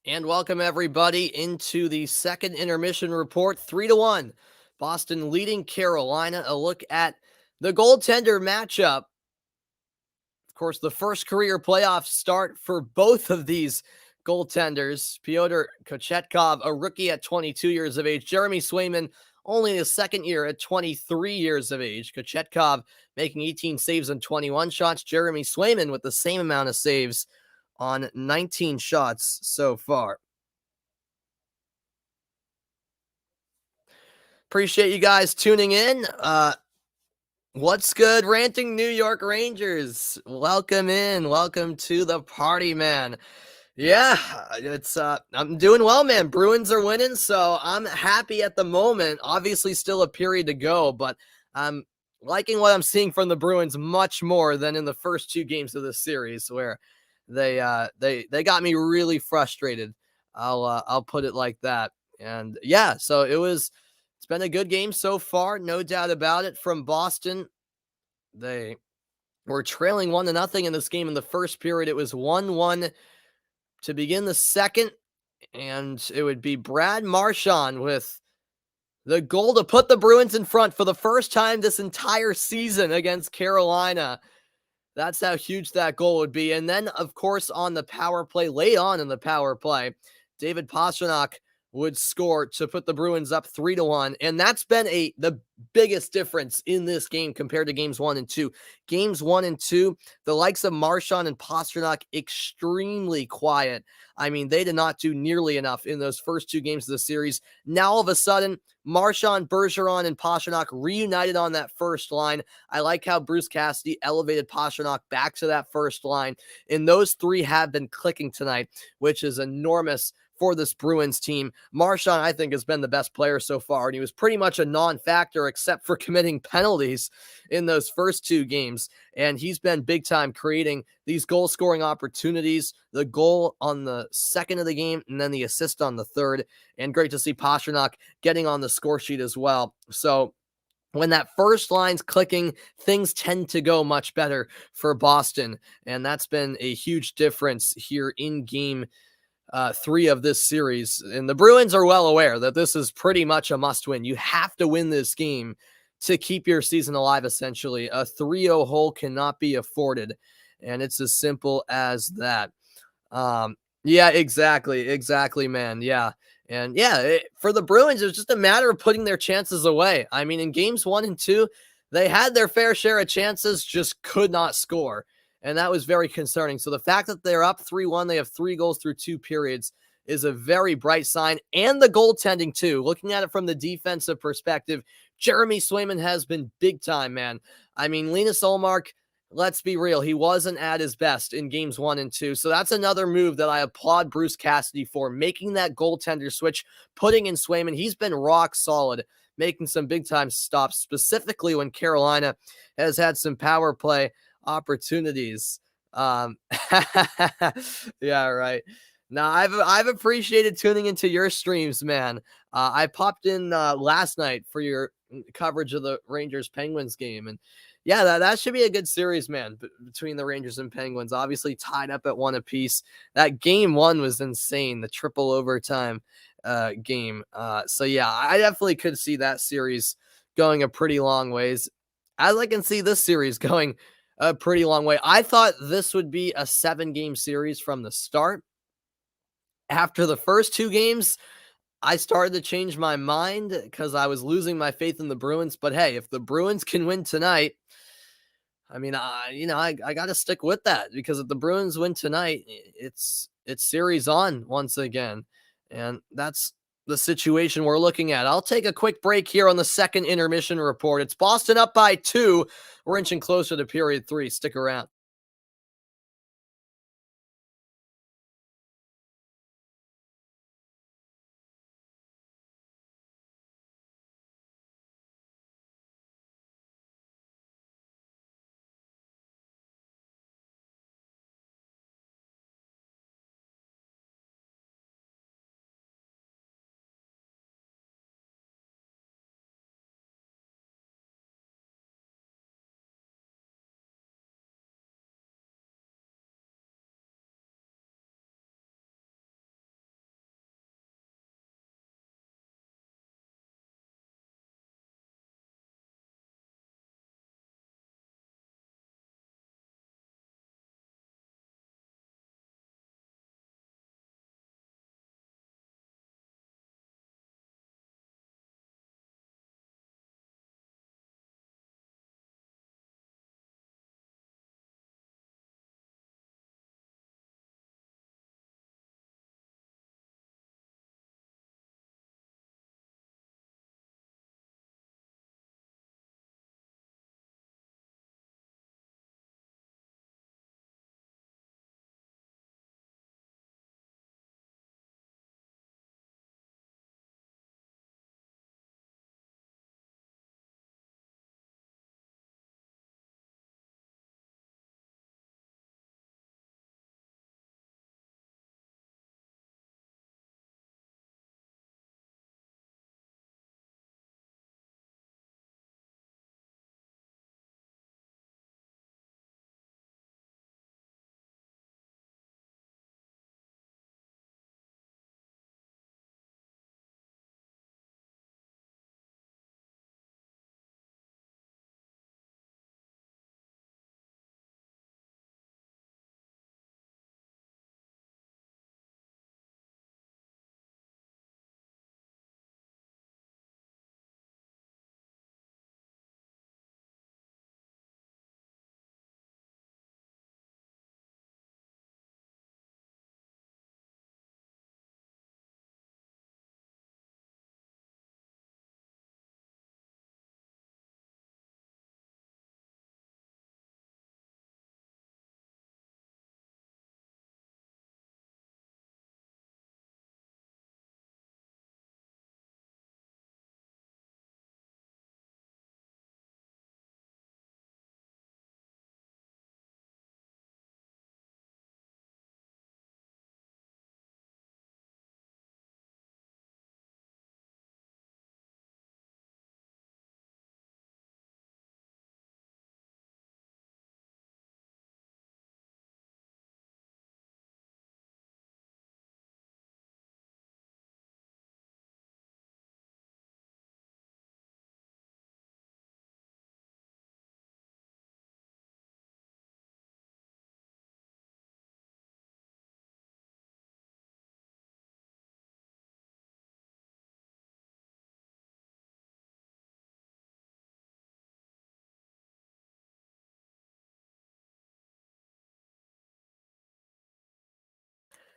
And welcome everybody into the second intermission report. 3-1. Boston leading Carolina. A look at the goaltender matchup. Of course, the first career playoff start for both of these goaltenders. Pyotr Kochetkov, a rookie at 22 years of age. Jeremy Swayman, only his second year at 23 years of age. Kochetkov making 18 saves on 21 shots. Jeremy Swayman with the same amount of saves on 19 shots so far. Appreciate you guys tuning in. What's good, ranting New York Rangers? Welcome in. Welcome to the party, man. Yeah, it's I'm doing well, man. Bruins are winning, so I'm happy at the moment. Obviously still a period to go, but I'm liking what I'm seeing from the Bruins much more than in the first two games of this series where they got me really frustrated. I'll put it like that. And yeah, so it's been a good game so far, no doubt about it. From Boston, they were trailing 1-0 in this game in the first period. It was 1-1 to begin the second, and it would be Brad Marchand with the goal to put the Bruins in front for the first time this entire season against Carolina. That's how huge that goal would be. And then, of course, on the power play, late on in the power play, David Pastrnak would score to put the Bruins up 3-1. And that's been the biggest difference in this game compared to games 1 and 2. Games 1 and 2, the likes of Marchand and Pastrnak, extremely quiet. I mean, they did not do nearly enough in those first two games of the series. Now, all of a sudden, Marchand, Bergeron, and Pastrnak reunited on that first line. I like how Bruce Cassidy elevated Pastrnak back to that first line. And those three have been clicking tonight, which is enormous for this Bruins team. Marchand, I think, has been the best player so far, and he was pretty much a non-factor except for committing penalties in those first two games. And he's been big time creating these goal-scoring opportunities, the goal on the second of the game, and then the assist on the third. And great to see Pastrnak getting on the score sheet as well. So when that first line's clicking, things tend to go much better for Boston. And that's been a huge difference here in game 3 of this series. And the Bruins are well aware that this is pretty much a must win. You have to win this game to keep your season alive, essentially. A 3-0 hole cannot be afforded. And it's as simple as that. Yeah, exactly, man. Yeah. And yeah, for the Bruins, it was just a matter of putting their chances away. I mean, in games 1 and 2, they had their fair share of chances, just could not score. And that was very concerning. So the fact that they're up 3-1, they have 3 goals through 2 periods, is a very bright sign. And the goaltending, too. Looking at it from the defensive perspective, Jeremy Swayman has been big time, man. I mean, Linus Ullmark, let's be real, he wasn't at his best in games 1 and 2. So that's another move that I applaud Bruce Cassidy for, making that goaltender switch, putting in Swayman. He's been rock solid, making some big time stops, specifically when Carolina has had some power play opportunities. Yeah, right. Now I've appreciated tuning into your streams, man. I popped in last night for your coverage of the Rangers Penguins game, and yeah, that should be a good series, man, between the Rangers and Penguins. Obviously tied up at 1 apiece. That game 1 was insane, the triple overtime game. So yeah, I definitely could see that series going a pretty long ways. As I can see this series going a pretty long way. I thought this would be a 7-game series from the start. After the first 2 games, I started to change my mind because I was losing my faith in the Bruins. But hey, if the Bruins can win tonight, I mean, I got to stick with that, because if the Bruins win tonight, it's series on once again. And that's the situation we're looking at. I'll take a quick break here on the second intermission report. It's Boston up by 2. We're inching closer to period 3. Stick around.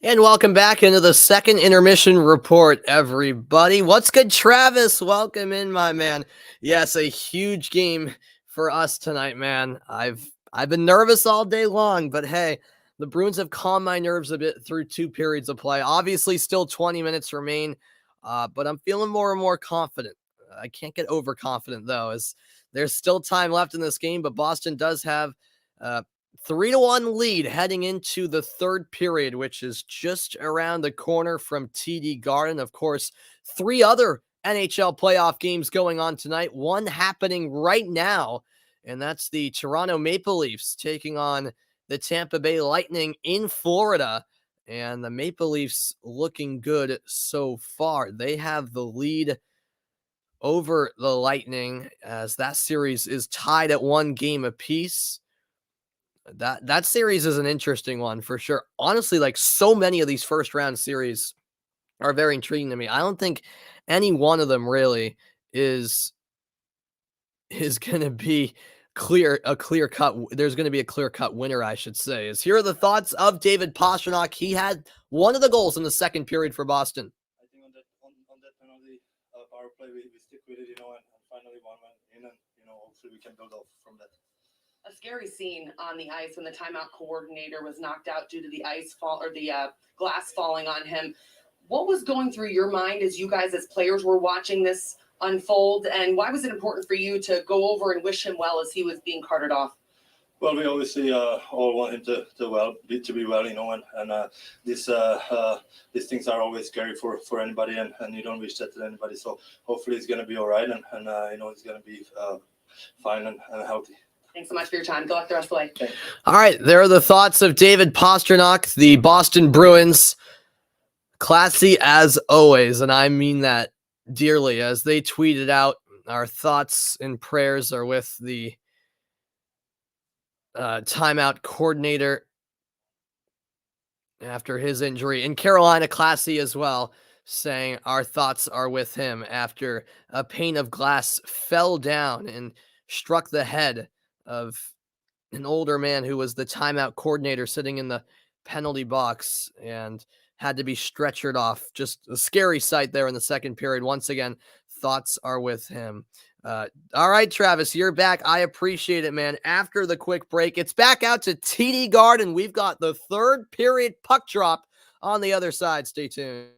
And welcome back into the second intermission report, everybody. What's good, Travis? Welcome in, my man. Yes, a huge game for us tonight, man. I've been nervous all day long, but hey, the Bruins have calmed my nerves a bit through 2 periods of play. Obviously, still 20 minutes remain, but I'm feeling more and more confident. I can't get overconfident though, as there's still time left in this game. But Boston does have uh, 3-1 lead heading into the third period, which is just around the corner from TD Garden. Of course, three other NHL playoff games going on tonight, one happening right now, and that's the Toronto Maple Leafs taking on the Tampa Bay Lightning in Florida. And the Maple Leafs looking good so far. They have the lead over the Lightning as that series is tied at 1 game apiece. That series is an interesting one for sure. Honestly, like so many of these first round series are very intriguing to me. I don't think any one of them really is going to be clear cut. There's going to be a clear cut winner, I should say. Is here are the thoughts of David Pastrnak. He had one of the goals in the second period for Boston. I think on that penalty power play, we stick with it, and finally one went in, and hopefully we can build off from that. A scary scene on the ice when the timeout coordinator was knocked out due to the ice fall or the glass falling on him. What was going through your mind as you guys as players were watching this unfold, and why was it important for you to go over and wish him well as he was being carted off? Well, we obviously all want him to be well, and these things are always scary for anybody, and you don't wish that to anybody. So hopefully he's going to be all right, and he's going to be fine and healthy. Thanks so much for your time. Good luck the rest of the way. Thanks. All right, there are the thoughts of David Pastrnak, the Boston Bruins. Classy as always, and I mean that dearly. As they tweeted out, our thoughts and prayers are with the timeout coordinator after his injury. In Carolina, classy as well, saying our thoughts are with him after a pane of glass fell down and struck the head of an older man who was the timeout coordinator sitting in the penalty box and had to be stretchered off. Just a scary sight there in the second period. Once again, thoughts are with him. All right, Travis, you're back. I appreciate it, man. After the quick break, it's back out to TD Garden. We've got the third period puck drop on the other side. Stay tuned.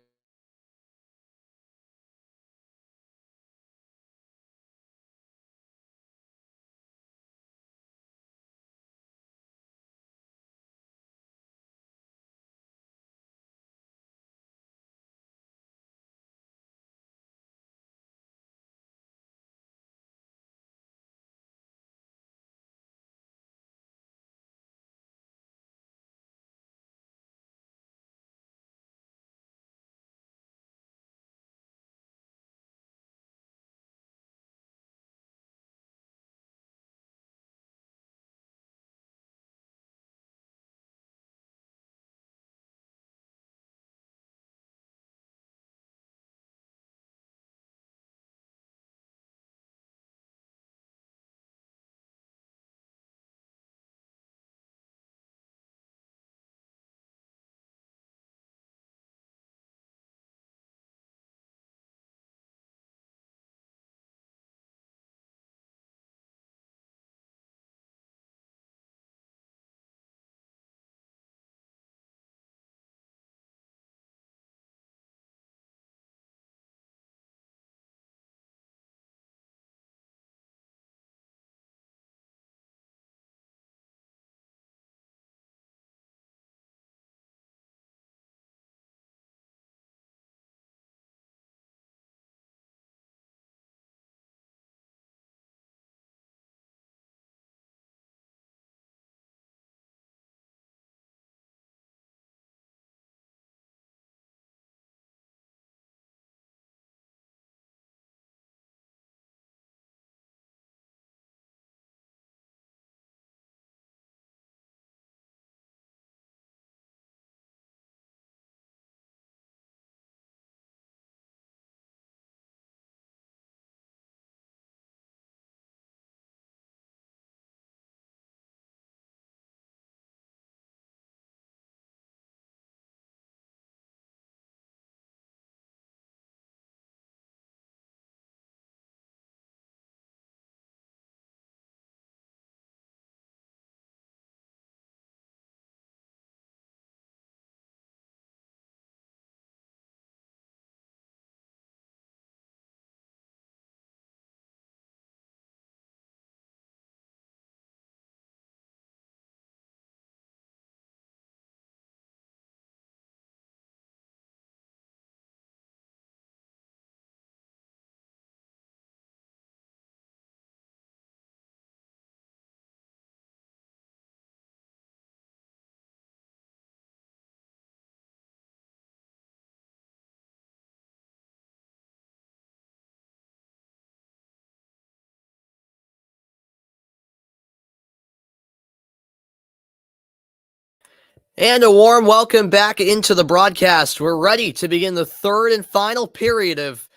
And a warm welcome back into the broadcast. We're ready to begin the third and final period of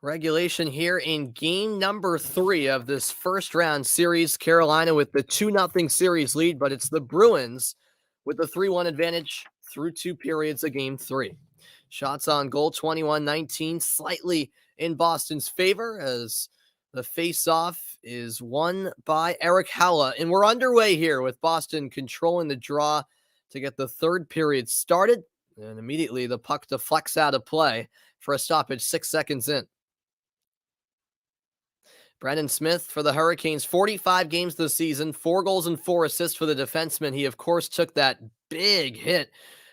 regulation here in game number 3 of this first round series. Carolina with the 2-0 series lead, but it's the Bruins with the 3-1 advantage through 2 periods of game 3. Shots on goal 21-19, slightly in Boston's favor as the face-off is won by Erik Haula. And we're underway here with Boston controlling the draw to get the third period started, and immediately the puck deflects out of play for a stoppage 6 seconds in. Brendan Smith for the Hurricanes, 45 games this season, 4 goals and 4 assists for the defenseman. He, of course, took that big hit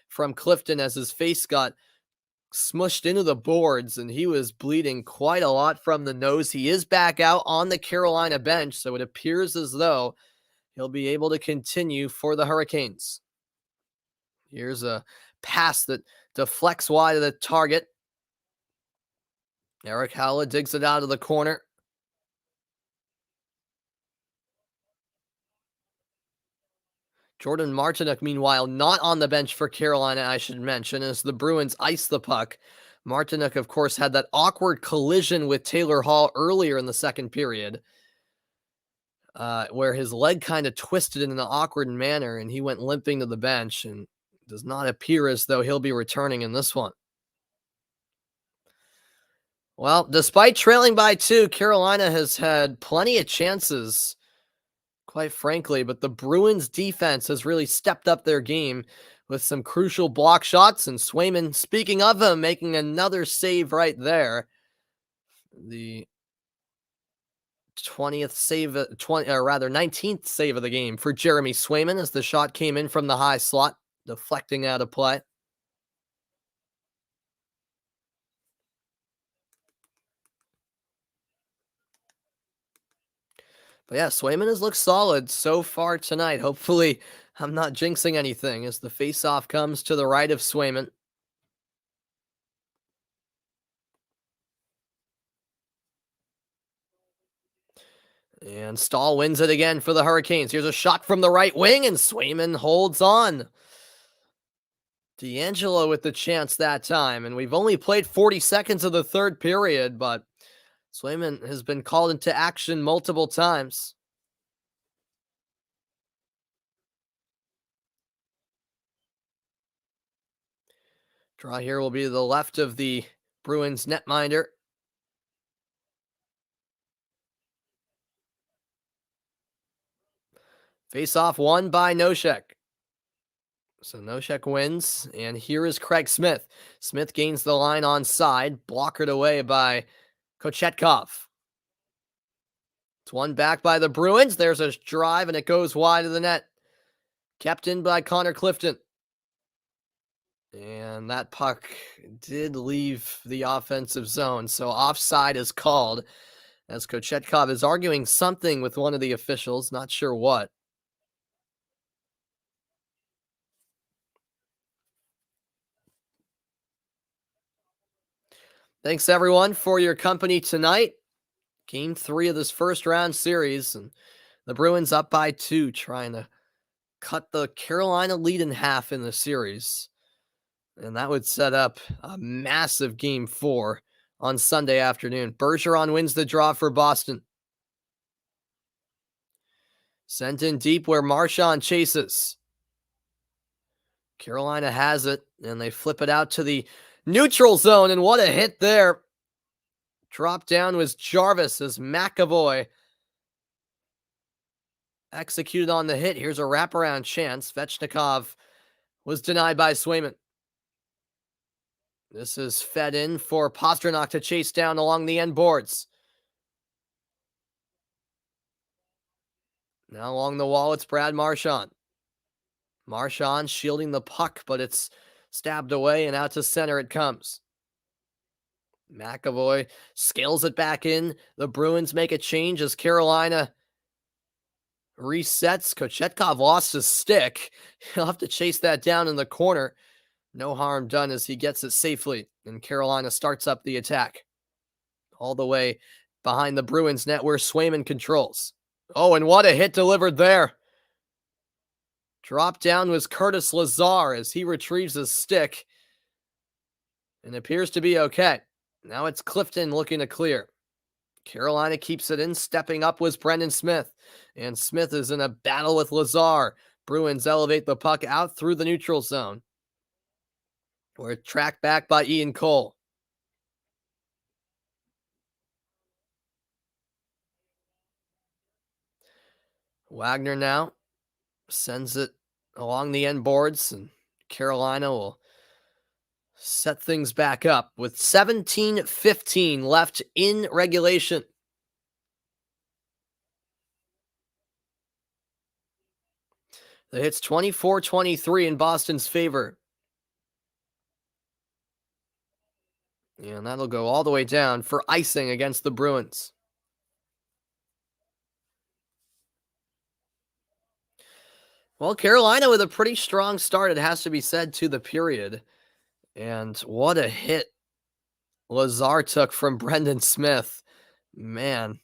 from Clifton as his face got smushed into the boards, and he was bleeding quite a lot from the nose. He is back out on the Carolina bench, so it appears as though he'll be able to continue for the Hurricanes. Here's a pass that deflects wide of the target. Erik Haula digs it out of the corner. Jordan Martinook, meanwhile, not on the bench for Carolina, I should mention, as the Bruins ice the puck. Martinook, of course, had that awkward collision with Taylor Hall earlier in the second period, where his leg kind of twisted in an awkward manner, and he went limping to the bench, and does not appear as though he'll be returning in this one. Well, despite trailing by 2, Carolina has had plenty of chances, quite frankly, but the Bruins defense has really stepped up their game with some crucial block shots, and Swayman, speaking of him, making another save right there. The 19th save of the game for Jeremy Swayman as the shot came in from the high slot, deflecting out of play. But yeah, Swayman has looked solid so far tonight. Hopefully, I'm not jinxing anything as the faceoff comes to the right of Swayman. And Stahl wins it again for the Hurricanes. Here's a shot from the right wing, and Swayman holds on. D'Angelo with the chance that time, and we've only played 40 seconds of the third period, but Swayman has been called into action multiple times. Draw here will be to the left of the Bruins netminder. Face-off won by Nosek. So Nosek wins, and here is Craig Smith. Smith gains the line on side, blockered away by Kochetkov. It's won back by the Bruins. There's a drive, and it goes wide of the net. Kept in by Connor Clifton. And that puck did leave the offensive zone, so offside is called as Kochetkov is arguing something with one of the officials, not sure what. Thanks, everyone, for your company tonight. Game 3 of this first round series, and the Bruins up by 2, trying to cut the Carolina lead in half in the series. And that would set up a massive Game 4 on Sunday afternoon. Bergeron wins the draw for Boston. Sent in deep where Marchand chases. Carolina has it, and they flip it out to the neutral zone, and what a hit there. Drop down was Jarvis as McAvoy executed on the hit. Here's a wraparound chance. Svechnikov was denied by Swayman. This is fed in for Pastrnak to chase down along the end boards. Now along the wall, it's Brad Marchand. Marchand shielding the puck, but it's stabbed away, and out to center it comes. McAvoy scales it back in. The Bruins make a change as Carolina resets. Kochetkov lost his stick. He'll have to chase that down in the corner. No harm done as he gets it safely, and Carolina starts up the attack. All the way behind the Bruins net where Swayman controls. Oh, and what a hit delivered there. Drop down was Curtis Lazar as he retrieves his stick and appears to be okay. Now it's Clifton looking to clear. Carolina keeps it in. Stepping up was Brendan Smith, and Smith is in a battle with Lazar. Bruins elevate the puck out through the neutral zone. We're tracked back by Ian Cole. Wagner now sends it along the end boards, and Carolina will set things back up with 17:15 left in regulation. The hit's 24-23 in Boston's favor. And that'll go all the way down for icing against the Bruins. Well, Carolina with a pretty strong start, it has to be said, to the period. And what a hit Lazar took from Brendan Smith. Man,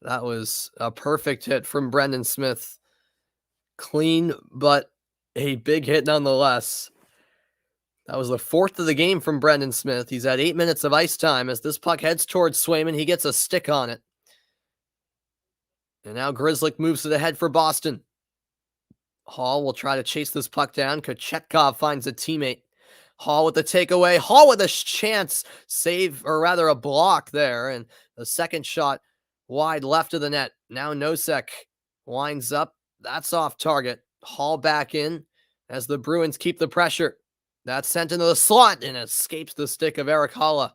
that was a perfect hit from Brendan Smith. Clean, but a big hit nonetheless. That was the fourth of the game from Brendan Smith. He's at 8 minutes of ice time as this puck heads towards Swayman. He gets a stick on it. And now Grzelcyk moves it ahead for Boston. Hall will try to chase this puck down. Kochetkov finds a teammate. Hall with the takeaway. Hall with a chance. Save, or rather a block there. And the second shot wide left of the net. Now Nosek winds up. That's off target. Hall back in as the Bruins keep the pressure. That's sent into the slot and escapes the stick of Eric Haula.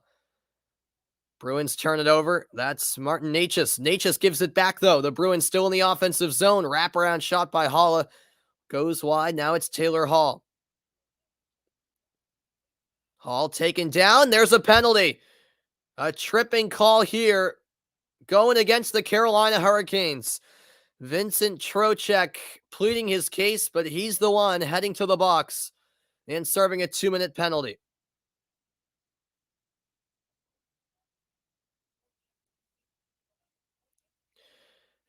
Bruins turn it over. That's Martin Necas. Necas gives it back, though. The Bruins still in the offensive zone. Wraparound shot by Haula. Goes wide. Now it's Taylor Hall. Hall taken down. There's a penalty. A tripping call here going against the Carolina Hurricanes. Vincent Trocheck pleading his case, but he's the one heading to the box and serving a 2-minute penalty.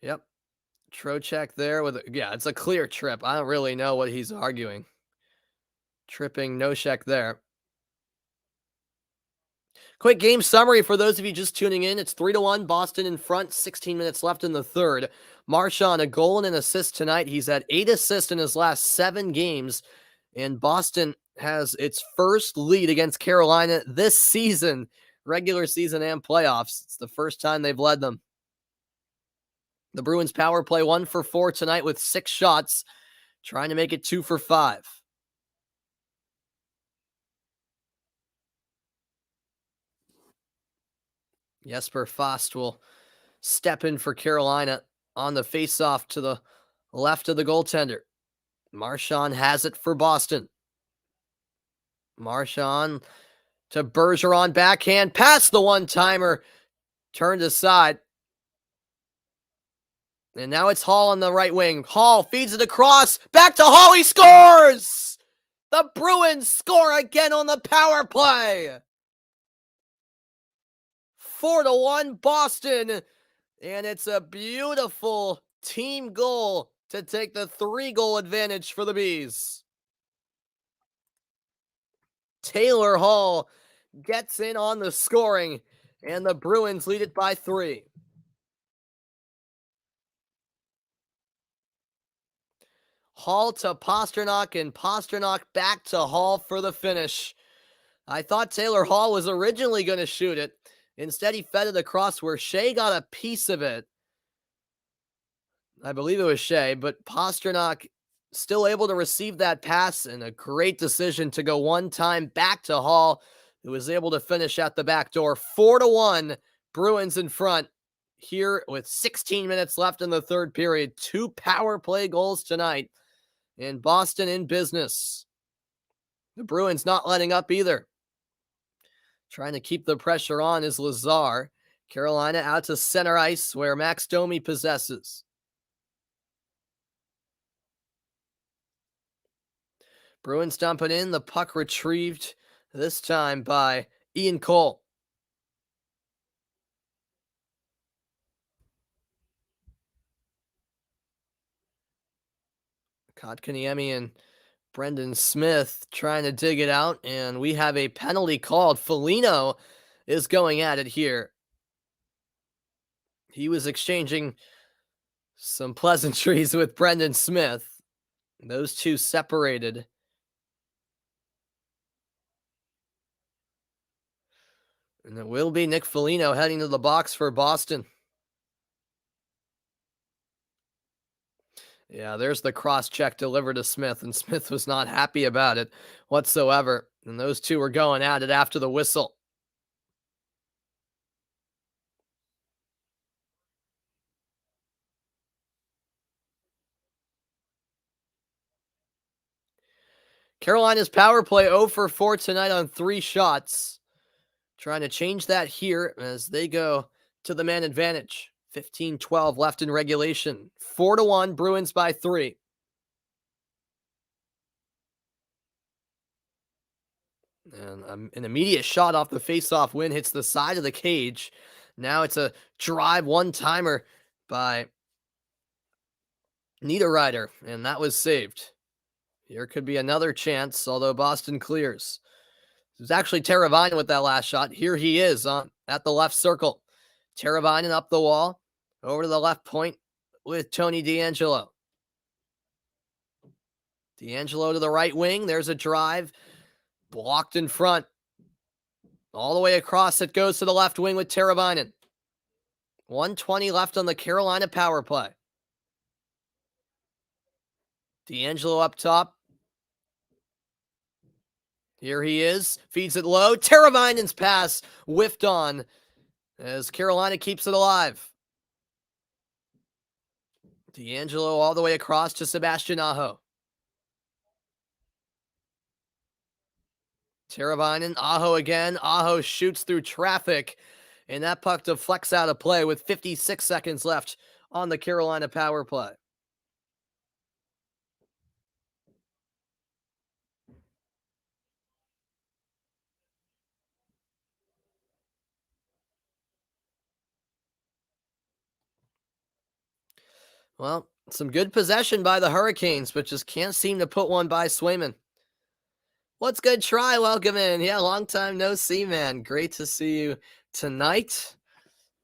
Yep. Trocheck there with, it's a clear trip. I don't really know what he's arguing. Tripping Nosek there. Quick game summary for those of you just tuning in. It's 3-1, Boston in front, 16 minutes left in the third. Marchand, a goal and an assist tonight. He's had 8 assists in his last 7 games. And Boston has its first lead against Carolina this season, regular season and playoffs. It's the first time they've led them. The Bruins power play 1 for 4 tonight with 6 shots, trying to make it 2 for 5. Jesper Fast will step in for Carolina on the faceoff to the left of the goaltender. Marchand has it for Boston. Marchand to Bergeron, backhand, past the one-timer, turned aside. And now it's Hall on the right wing. Hall feeds it across, back to Hall, he scores! The Bruins score again on the power play! 4-1 Boston, and it's a beautiful team goal to take the 3-goal advantage for the Bees. Taylor Hall gets in on the scoring, and the Bruins lead it by 3. Hall to Pastrnak, and Pastrnak back to Hall for the finish. I thought Taylor Hall was originally going to shoot it. Instead, he fed it across where Shea got a piece of it. I believe it was Shea, but Pastrnak still able to receive that pass, and a great decision to go one time back to Hall, who was able to finish at the back door. 4-1, Bruins in front here with 16 minutes left in the third period. 2 power play goals tonight, and Boston in business. The Bruins not letting up either. Trying to keep the pressure on is Lazar. Carolina out to center ice where Max Domi possesses. Bruins dumping in. The puck retrieved this time by Ian Cole. Kotkaniemi and Brendan Smith trying to dig it out, and we have a penalty called. Foligno is going at it here. He was exchanging some pleasantries with Brendan Smith. Those two separated. And it will be Nick Foligno heading to the box for Boston. Yeah, there's the cross check delivered to Smith, and Smith was not happy about it whatsoever. And those two were going at it after the whistle. Carolina's power play 0 for 4 tonight on 3 shots. Trying to change that here as they go to the man advantage. 15-12 left in regulation. 4-1, Bruins by 3. And an immediate shot off the faceoff win hits the side of the cage. Now it's a drive one-timer by Niederreiter, and that was saved. Here could be another chance, although Boston clears. It was actually Teravainen with that last shot. Here he is at the left circle. Teravainen up the wall, over to the left point with Tony DeAngelo. DeAngelo to the right wing. There's a drive. Blocked in front. All the way across it goes to the left wing with Teravainen. 1:20 left on the Carolina power play. DeAngelo up top. Here he is. Feeds it low. Teravainen's pass whiffed on as Carolina keeps it alive. DeAngelo all the way across to Sebastian Aho. Teravainen, Aho again. Aho shoots through traffic, and that puck deflects out of play with 56 seconds left on the Carolina power play. Well, some good possession by the Hurricanes, but just can't seem to put one by Swayman. What's good? Try. Welcome in. Yeah, long time no see, man. Great to see you tonight.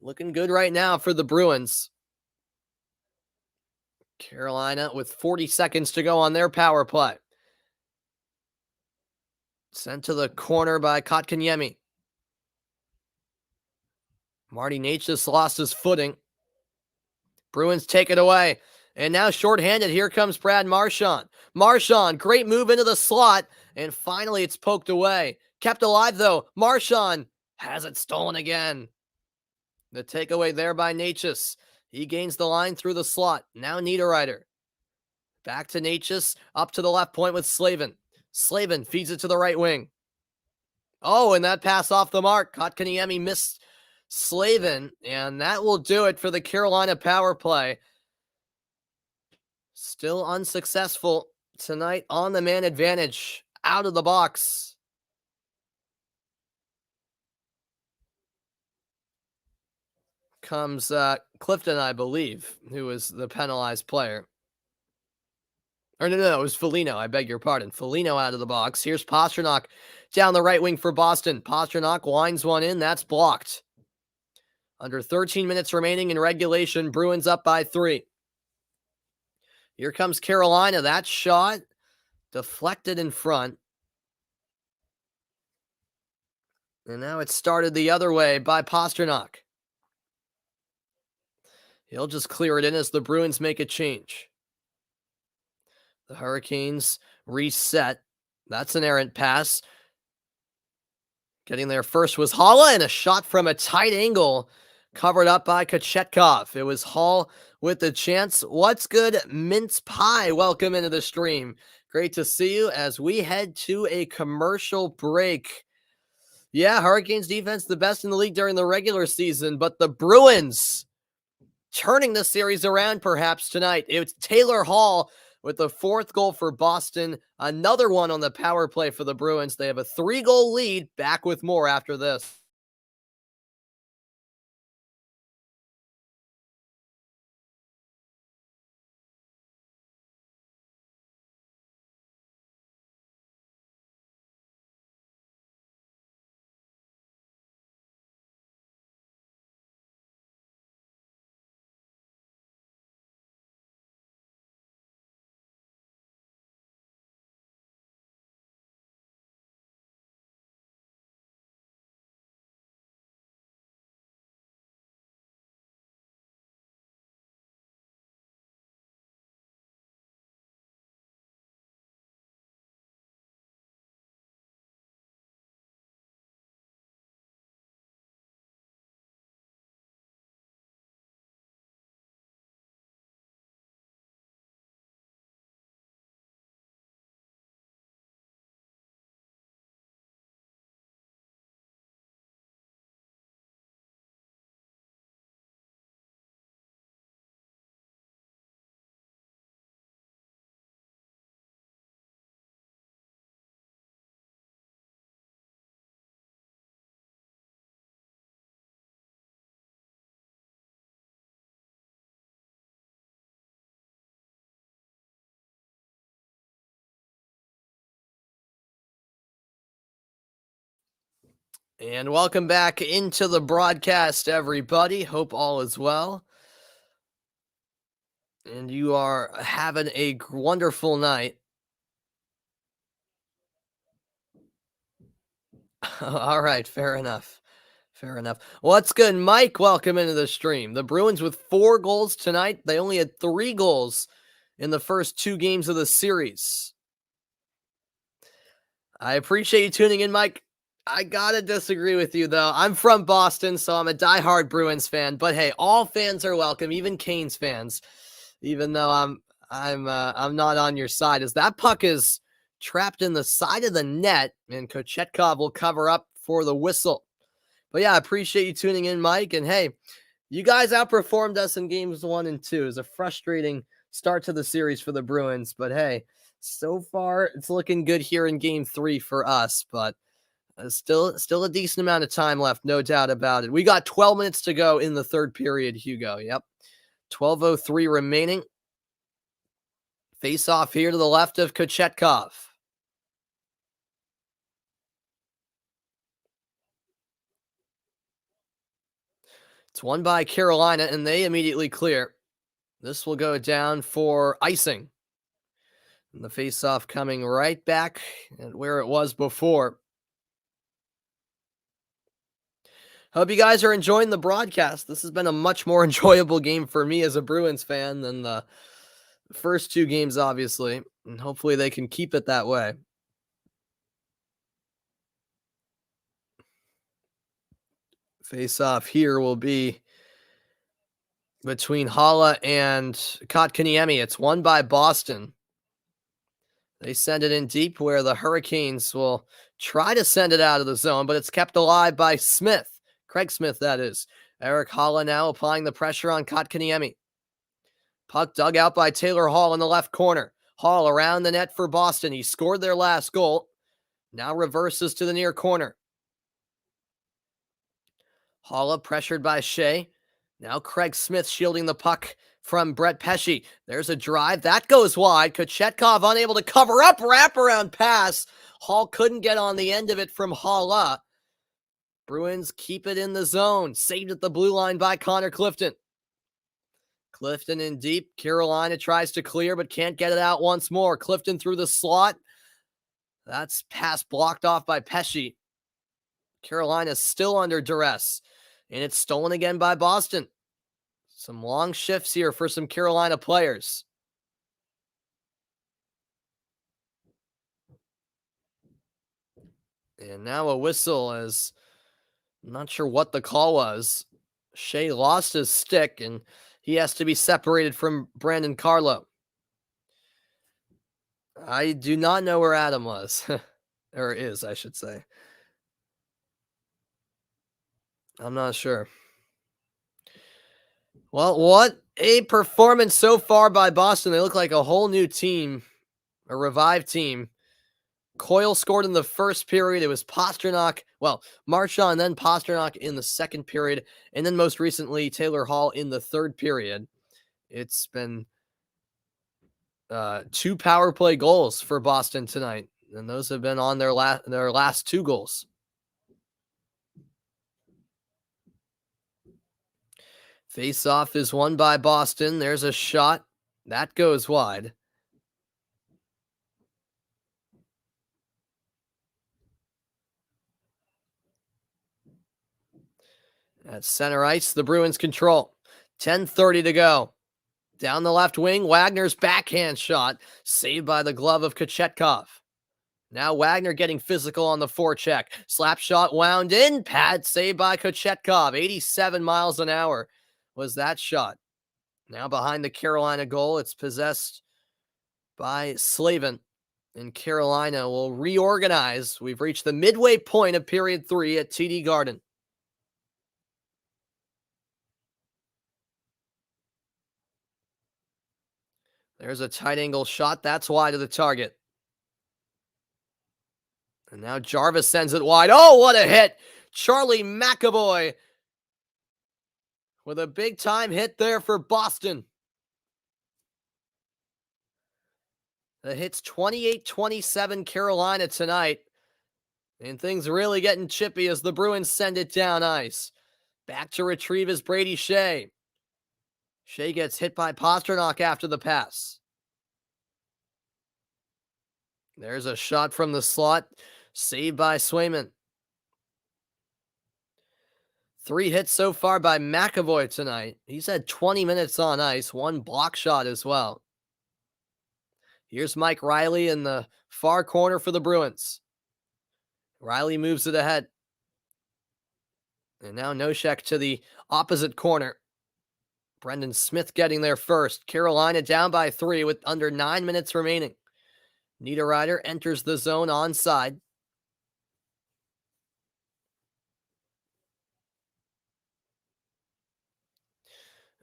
Looking good right now for the Bruins. Carolina with 40 seconds to go on their power play. Sent to the corner by Kotkaniemi. Marty Necas lost his footing. Bruins take it away. And now shorthanded, here comes Brad Marchand. Marchand, great move into the slot. And finally it's poked away. Kept alive though. Marchand has it stolen again. The takeaway there by Necas. He gains the line through the slot. Now Niederreiter. Back to Necas. Up to the left point with Slavin. Slavin feeds it to the right wing. Oh, and that pass off the mark. Kotkaniemi missed Slavin. And that will do it for the Carolina power play. Still unsuccessful tonight on the man advantage. Out of the box. Comes Clifton, I believe, who was the penalized player. Or no, it was Foligno. I beg your pardon. Foligno out of the box. Here's Pastrnak down the right wing for Boston. Pastrnak winds one in. That's blocked. Under 13 minutes remaining in regulation. Bruins up by 3. Here comes Carolina. That shot deflected in front. And now it's started the other way by Pastrnak. He'll just clear it in as the Bruins make a change. The Hurricanes reset. That's an errant pass. Getting there first was Halla, and a shot from a tight angle covered up by Kochetkov. It was Hall with the chance. What's good, Mince Pie? Welcome into the stream. Great to see you as we head to a commercial break. Yeah, Hurricanes defense the best in the league during the regular season, but the Bruins turning the series around perhaps tonight. It's Taylor Hall with the 4th goal for Boston. Another one on the power play for the Bruins. They have a 3-goal lead. Back with more after this. And welcome back into the broadcast, everybody. Hope all is well. And you are having a wonderful night. All right, fair enough. Fair enough. What's good, Mike? Welcome into the stream. The Bruins with 4 goals tonight. They only had 3 goals in the first 2 games of the series. I appreciate you tuning in, Mike. I gotta disagree with you, though. I'm from Boston, so I'm a diehard Bruins fan. But hey, all fans are welcome, even Canes fans. Even though I'm not on your side, as that puck is trapped in the side of the net, and Kochetkov will cover up for the whistle. But yeah, I appreciate you tuning in, Mike. And hey, you guys outperformed us in games 1 and 2. It was a frustrating start to the series for the Bruins, but hey, so far it's looking good here in game 3 for us. But still a decent amount of time left, no doubt about it. We got 12 minutes to go in the third period, Hugo. Yep. 12:03 remaining. Face off here to the left of Kochetkov. It's won by Carolina, and they immediately clear. This will go down for icing. And the face-off coming right back at where it was before. Hope you guys are enjoying the broadcast. This has been a much more enjoyable game for me as a Bruins fan than the first 2 games, obviously. And hopefully they can keep it that way. Face-off here will be between Haula and Kotkaniemi. It's won by Boston. They send it in deep where the Hurricanes will try to send it out of the zone, but it's kept alive by Smith. Craig Smith, that is. Eric Haula now applying the pressure on Kotkaniemi. Puck dug out by Taylor Hall in the left corner. Hall around the net for Boston. He scored their last goal. Now reverses to the near corner. Haula pressured by Shea. Now Craig Smith shielding the puck from Brett Pesce. There's a drive. That goes wide. Kochetkov unable to cover up. Wraparound pass. Hall couldn't get on the end of it from Haula. Bruins keep it in the zone. Saved at the blue line by Connor Clifton. Clifton in deep. Carolina tries to clear but can't get it out once more. Clifton through the slot. That's pass blocked off by Pesce. Carolina still under duress. And it's stolen again by Boston. Some long shifts here for some Carolina players. And now a whistle, as I'm not sure what the call was. Shea lost his stick, and he has to be separated from Brandon Carlo. I do not know where Adam was. Or is, I should say. I'm not sure. Well, what a performance so far by Boston. They look like a whole new team, a revived team. Coyle scored in the first period. It was Pasternak, Marchand, then Pasternak in the second period, and then most recently Taylor Hall in the third period. It's been 2 power play goals for Boston tonight, and those have been on their last 2 goals. Face-off is won by Boston. There's a shot. That goes wide. At center ice, the Bruins control. 10:30 to go. Down the left wing, Wagner's backhand shot, saved by the glove of Kochetkov. Now Wagner getting physical on the forecheck. Slap shot wound in, pad saved by Kochetkov. 87 miles an hour was that shot. Now behind the Carolina goal, it's possessed by Slavin. And Carolina will reorganize. We've reached the midway point of period 3 at TD Garden. There's a tight angle shot. That's wide of the target. And now Jarvis sends it wide. Oh, what a hit. Charlie McAvoy with a big time hit there for Boston. The hit's 28-27 Carolina tonight. And things really getting chippy as the Bruins send it down ice. Back to retrieve is Brady Shea. Shea gets hit by Pasternak after the pass. There's a shot from the slot, saved by Swayman. 3 hits so far by McAvoy tonight. He's had 20 minutes on ice, 1 block shot as well. Here's Mike Riley in the far corner for the Bruins. Riley moves it ahead. And now Nosek to the opposite corner. Brendan Smith getting there first. Carolina down by 3 with under 9 minutes remaining. Niederreiter enters the zone onside.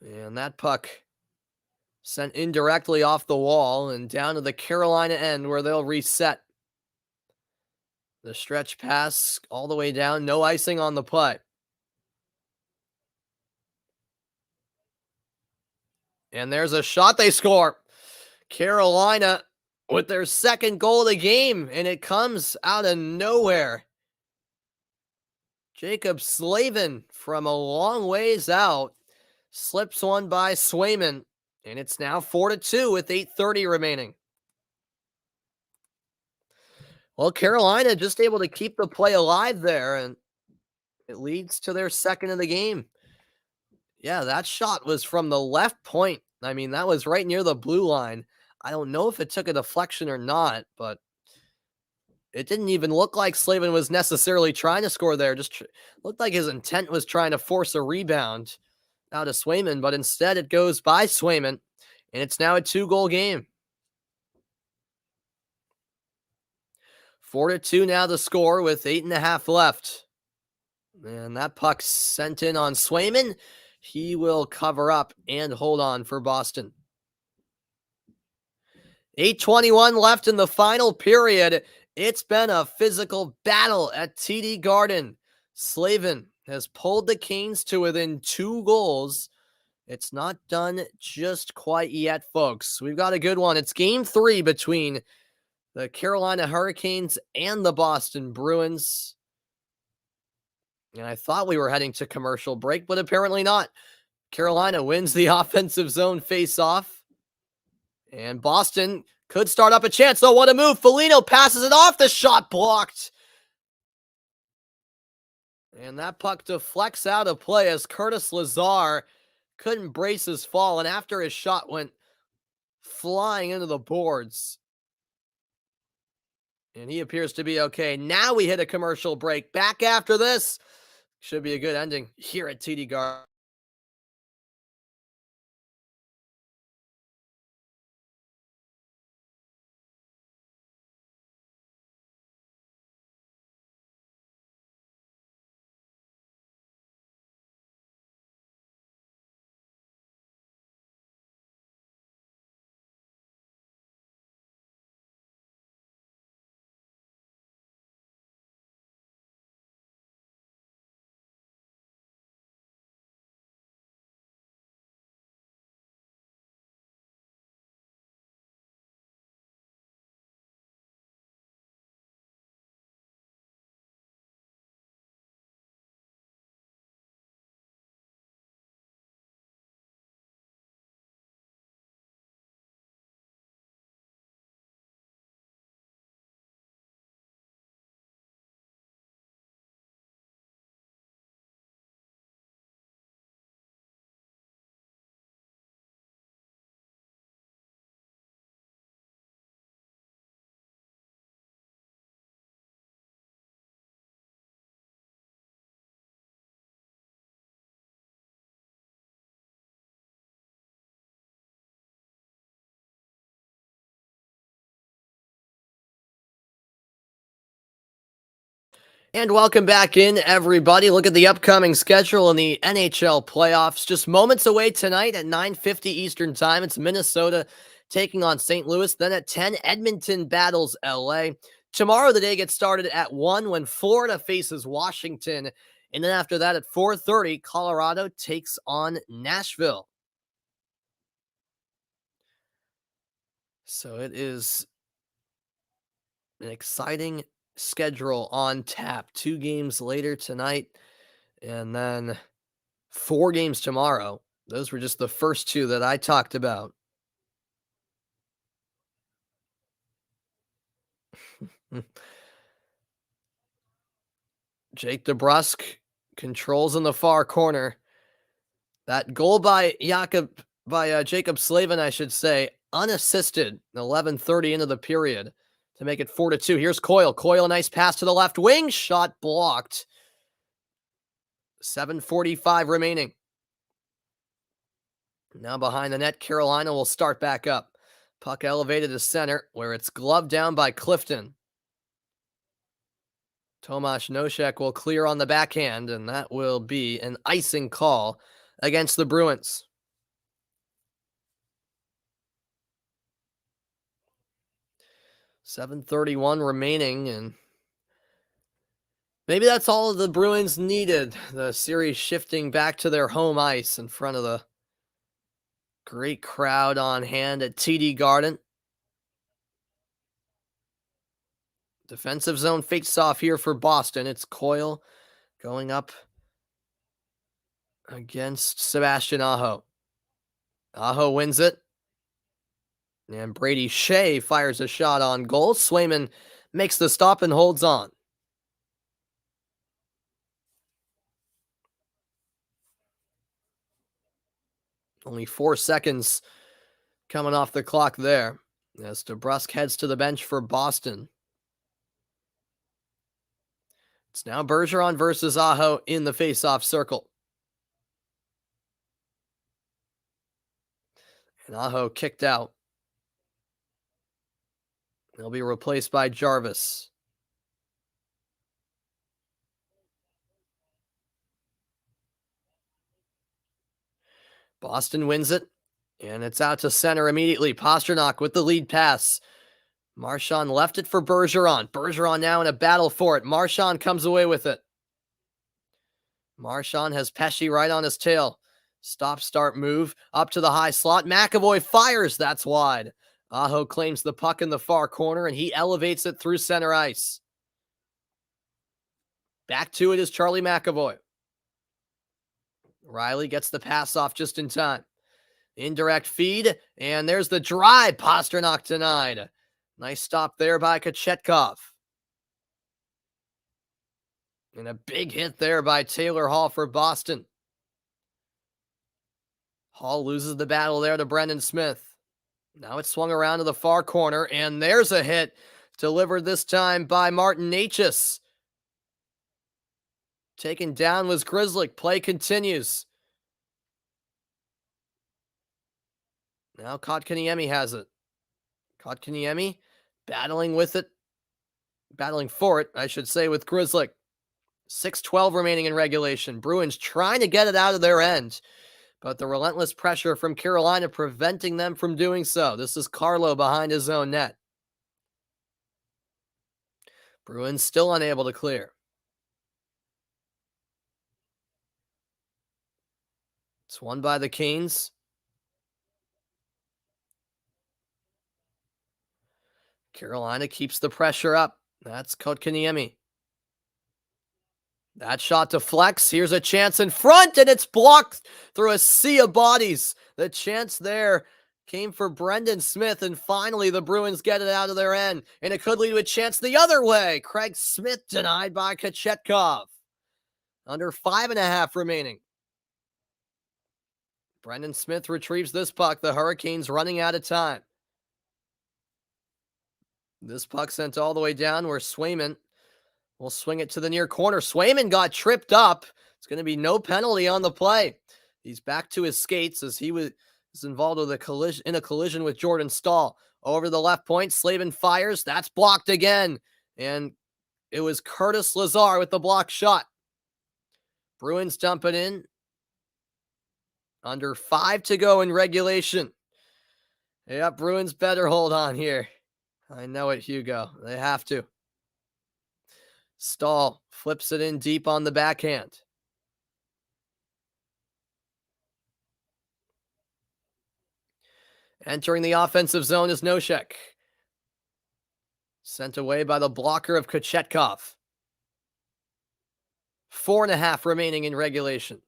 And that puck sent indirectly off the wall and down to the Carolina end where they'll reset. The stretch pass all the way down. No icing on the play. And there's a shot. They score. Carolina with their second goal of the game, and it comes out of nowhere. Jacob Slavin from a long ways out slips one by Swayman, and it's now 4-2 with 8:30 remaining. Well, Carolina just able to keep the play alive there, and it leads to their second of the game. Yeah, that shot was from the left point. I mean, that was right near the blue line. I don't know if it took a deflection or not, but it didn't even look like Slavin was necessarily trying to score there. Just looked like his intent was trying to force a rebound out of Swayman, but instead it goes by Swayman, and it's now a 2-goal game. 4-2 now the score with 8.5 left. And that puck sent in on Swayman. He will cover up and hold on for Boston. 8:21 left in the final period. It's been a physical battle at TD Garden. Slavin has pulled the Canes to within 2 goals. It's not done just quite yet, folks. We've got a good one. It's game 3 between the Carolina Hurricanes and the Boston Bruins. And I thought we were heading to commercial break, but apparently not. Carolina wins the offensive zone face-off. And Boston could start up a chance. Oh, what a move. Foligno passes it off. The shot blocked. And that puck deflects out of play as Curtis Lazar couldn't brace his fall. And after his shot went flying into the boards. And he appears to be okay. Now we hit a commercial break. Back after this. Should be a good ending here at TD Garden. And welcome back in, everybody. Look at the upcoming schedule in the NHL playoffs. Just moments away tonight at 9:50 Eastern Time. It's Minnesota taking on St. Louis. Then at 10, Edmonton battles LA. Tomorrow, the day gets started at 1 when Florida faces Washington. And then after that, at 4:30, Colorado takes on Nashville. So it is an exciting schedule on tap. 2 games later tonight, and then 4 games tomorrow. Those were just the first 2 that I talked about. Jake DeBrusk controls in the far corner. That goal by Jacob Slavin, I should say, unassisted. 11:30 into the period to make it 4-2. Here's Coyle. Coyle, nice pass to the left wing. Shot blocked. 7:45 remaining. Now behind the net, Carolina will start back up. Puck elevated to center, where it's gloved down by Clifton. Tomasz Nosek will clear on the backhand, and that will be an icing call against the Bruins. .731 remaining, and maybe that's all the Bruins needed. The series shifting back to their home ice in front of the great crowd on hand at TD Garden. Defensive zone face-off here for Boston. It's Coyle going up against Sebastian Aho. Aho wins it. And Brady Shea fires a shot on goal. Swayman makes the stop and holds on. Only 4 seconds coming off the clock there as DeBrusk heads to the bench for Boston. It's now Bergeron versus Aho in the face-off circle. And Aho kicked out. He'll be replaced by Jarvis. Boston wins it, and it's out to center immediately. Pastrnak with the lead pass. Marchand left it for Bergeron. Bergeron now in a battle for it. Marchand comes away with it. Marchand has Pesce right on his tail. Stop, start, move. Up to the high slot. McAvoy fires. That's wide. Aho claims the puck in the far corner, and he elevates it through center ice. Back to it is Charlie McAvoy. Riley gets the pass off just in time. Indirect feed, and there's the drive. Pastrnak denied. Nice stop there by Kochetkov. And a big hit there by Taylor Hall for Boston. Hall loses the battle there to Brendan Smith. Now it's swung around to the far corner, and there's a hit delivered this time by Martin Necas. Taken down was Grzelcyk. Play continues. Now Kotkaniemi has it. Kotkaniemi battling with it. Battling for it, I should say, with Grzelcyk. 6:12 remaining in regulation. Bruins trying to get it out of their end, but the relentless pressure from Carolina preventing them from doing so. This is Carlo behind his own net. Bruins still unable to clear. It's won by the Canes. Carolina keeps the pressure up. That's Kotkaniemi. That shot deflects. Here's a chance in front, and it's blocked through a sea of bodies. The chance there came for Brendan Smith, and finally the Bruins get it out of their end, and it could lead to a chance the other way. Craig Smith denied by Kochetkov. Under 5.5 remaining. Brendan Smith retrieves this puck. The Hurricanes running out of time. This puck sent all the way down where Swayman will swing it to the near corner. Swayman got tripped up. It's going to be no penalty on the play. He's back to his skates as he was involved with a collision with Jordan Stahl. Over the left point, Slavin fires. That's blocked again. And it was Curtis Lazar with the block shot. Bruins dump it in. Under 5 to go in regulation. Yeah, Bruins better hold on here. I know it, Hugo. They have to. Stahl flips it in deep on the backhand. Entering the offensive zone is Nosek. Sent away by the blocker of Kochetkov. 4.5 remaining in regulation.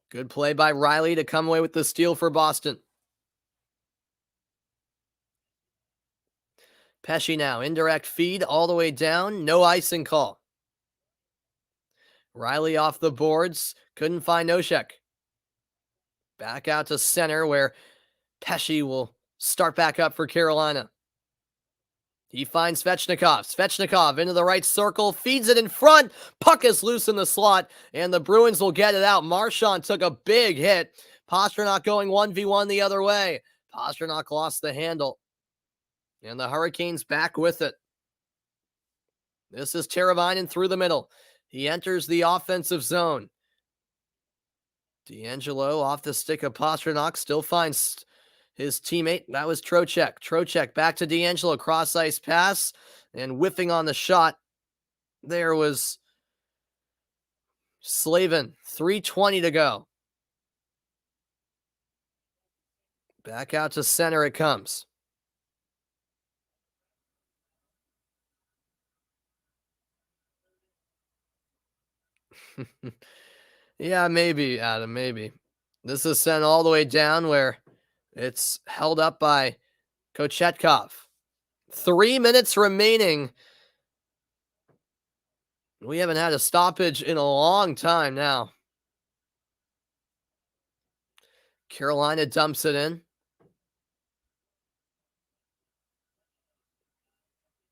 Good play by Riley to come away with the steal for Boston. Pesce now, indirect feed all the way down, no icing call. Riley off the boards, couldn't find Nosek. Back out to center where Pesce will start back up for Carolina. He finds Svechnikov. Svechnikov into the right circle, feeds it in front. Puck is loose in the slot, and the Bruins will get it out. Marchand took a big hit. Pastrnak going 1v1 the other way. Pastrnak lost the handle, and the Hurricanes back with it. This is Teravainen through the middle. He enters the offensive zone. DeAngelo off the stick of Pastrnak, still finds his teammate. That was Trocheck. Trocheck back to DeAngelo, cross ice pass, and whiffing on the shot. There was Slavin. 3:20 to go. Back out to center it comes. Yeah, maybe, Adam, maybe. This is sent all the way down where it's held up by Kochetkov. 3 minutes remaining. We haven't had a stoppage in a long time now. Carolina dumps it in.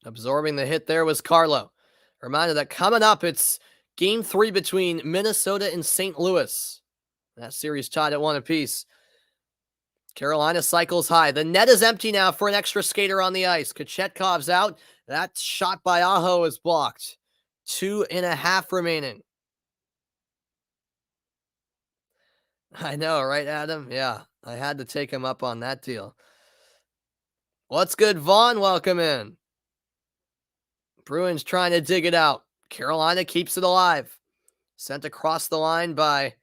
Absorbing the hit there was Carlo. Reminder that coming up, it's Game 3 between Minnesota and St. Louis. That series tied at 1 apiece. Carolina cycles high. The net is empty now for an extra skater on the ice. Kochetkov's out. That shot by Aho is blocked. 2.5 remaining. I know, right, Adam? Yeah, I had to take him up on that deal. What's good, Vaughn? Welcome in. Bruins trying to dig it out. Carolina keeps it alive. Sent across the line by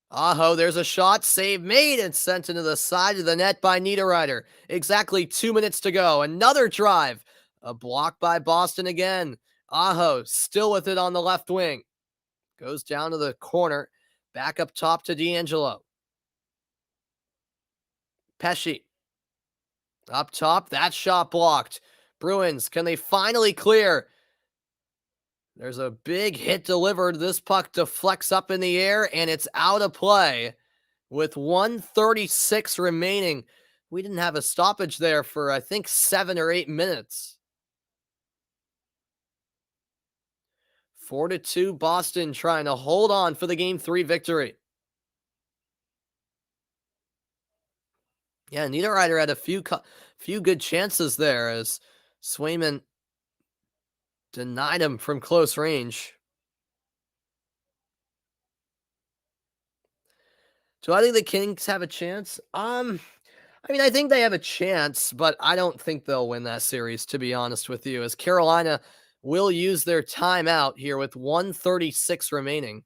Aho. There's a shot. Save made and sent into the side of the net by Niederreiter. Exactly 2 minutes to go. Another drive. A block by Boston again. Aho still with it on the left wing. Goes down to the corner. Back up top to DeAngelo. Pesce. Up top. That shot blocked. Bruins, can they finally clear? There's a big hit delivered. This puck deflects up in the air, and it's out of play with 1:36 remaining. We didn't have a stoppage there for, I think, 7 or 8 minutes. 4-2 Boston trying to hold on for the Game 3 victory. Yeah, Niederreiter had a few good chances there as Swayman denied him from close range. Do I think the Kings have a chance? I think they have a chance, but I don't think they'll win that series, to be honest with you, as Carolina will use their timeout here with 1:36 remaining.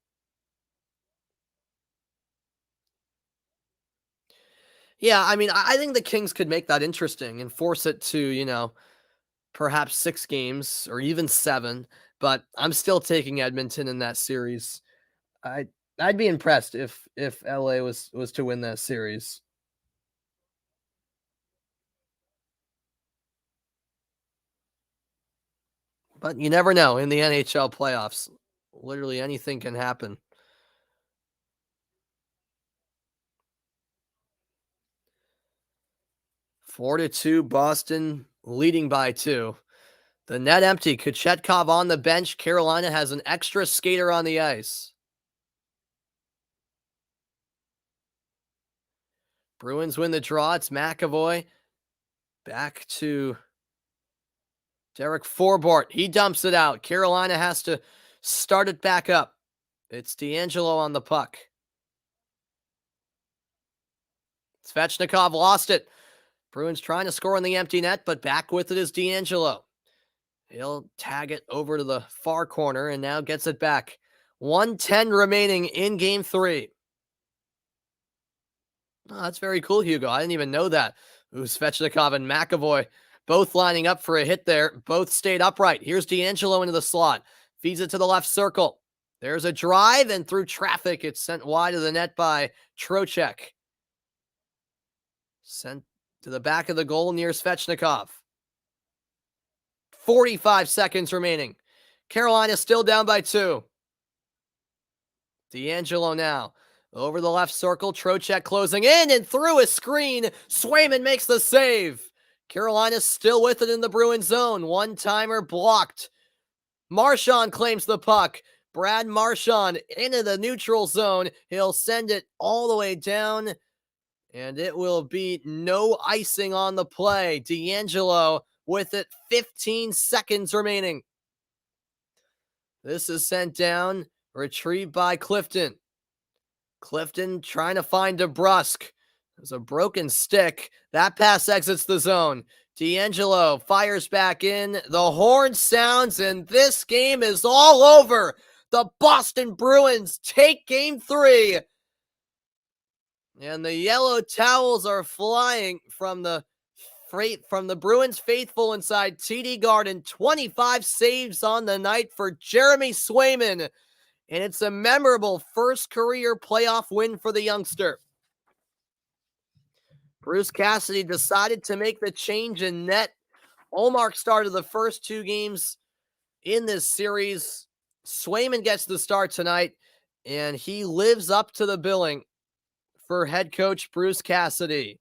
Yeah, I think the Kings could make that interesting and force it to, perhaps 6 games or even 7, but I'm still taking Edmonton in that series. I'd be impressed if LA was to win that series. But you never know in the NHL playoffs. Literally anything can happen. Four to 2, Boston leading by 2. The net empty. Kochetkov on the bench. Carolina has an extra skater on the ice. Bruins win the draw. It's McAvoy. Back to Derek Forbort. He dumps it out. Carolina has to start it back up. It's DeAngelo on the puck. Svechnikov lost it. Bruins trying to score on the empty net, but back with it is DeAngelo. He'll tag it over to the far corner and now gets it back. 1:10 remaining in Game 3. Oh, that's very cool, Hugo. I didn't even know that. Ooh, Svechnikov and McAvoy both lining up for a hit there. Both stayed upright. Here's D'Angelo into the slot. Feeds it to the left circle. There's a drive, and through traffic, it's sent wide of the net by Trocheck. Sent to the back of the goal near Svechnikov. 45 seconds remaining. Carolina still down by 2. D'Angelo now. Over the left circle, Trocheck closing in, and through a screen, Swayman makes the save. Carolina's still with it in the Bruins zone. One-timer blocked. Marchand claims the puck. Brad Marchand into the neutral zone. He'll send it all the way down, and it will be no icing on the play. D'Angelo with it, 15 seconds remaining. This is sent down, retrieved by Clifton. Clifton trying to find DeBrusk. There's a broken stick. That pass exits the zone. D'Angelo fires back in. The horn sounds, and this game is all over. The Boston Bruins take game 3. And the yellow towels are flying from the Bruins faithful inside TD Garden. 25 saves on the night for Jeremy Swayman. And it's a memorable first career playoff win for the youngster. Bruce Cassidy decided to make the change in net. Ullmark started the first 2 games in this series. Swayman gets the start tonight, and he lives up to the billing for head coach Bruce Cassidy.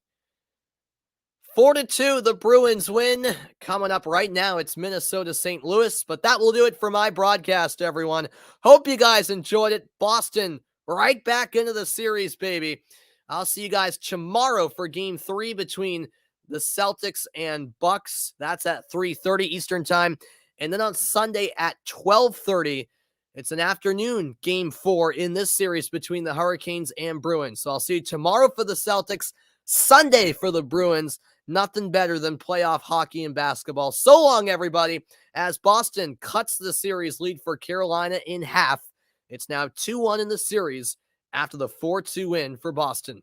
4-2, the Bruins win. Coming up right now, it's Minnesota-St. Louis, but that will do it for my broadcast, everyone. Hope you guys enjoyed it. Boston right back into the series, baby. I'll see you guys tomorrow for game 3 between the Celtics and Bucks. That's at 3:30 Eastern time. And then on Sunday at 12:30, it's an afternoon game 4 in this series between the Hurricanes and Bruins. So I'll see you tomorrow for the Celtics, Sunday for the Bruins. Nothing better than playoff hockey and basketball. So long, everybody, as Boston cuts the series lead for Carolina in half. It's now 2-1 in the series after the 4-2 win for Boston.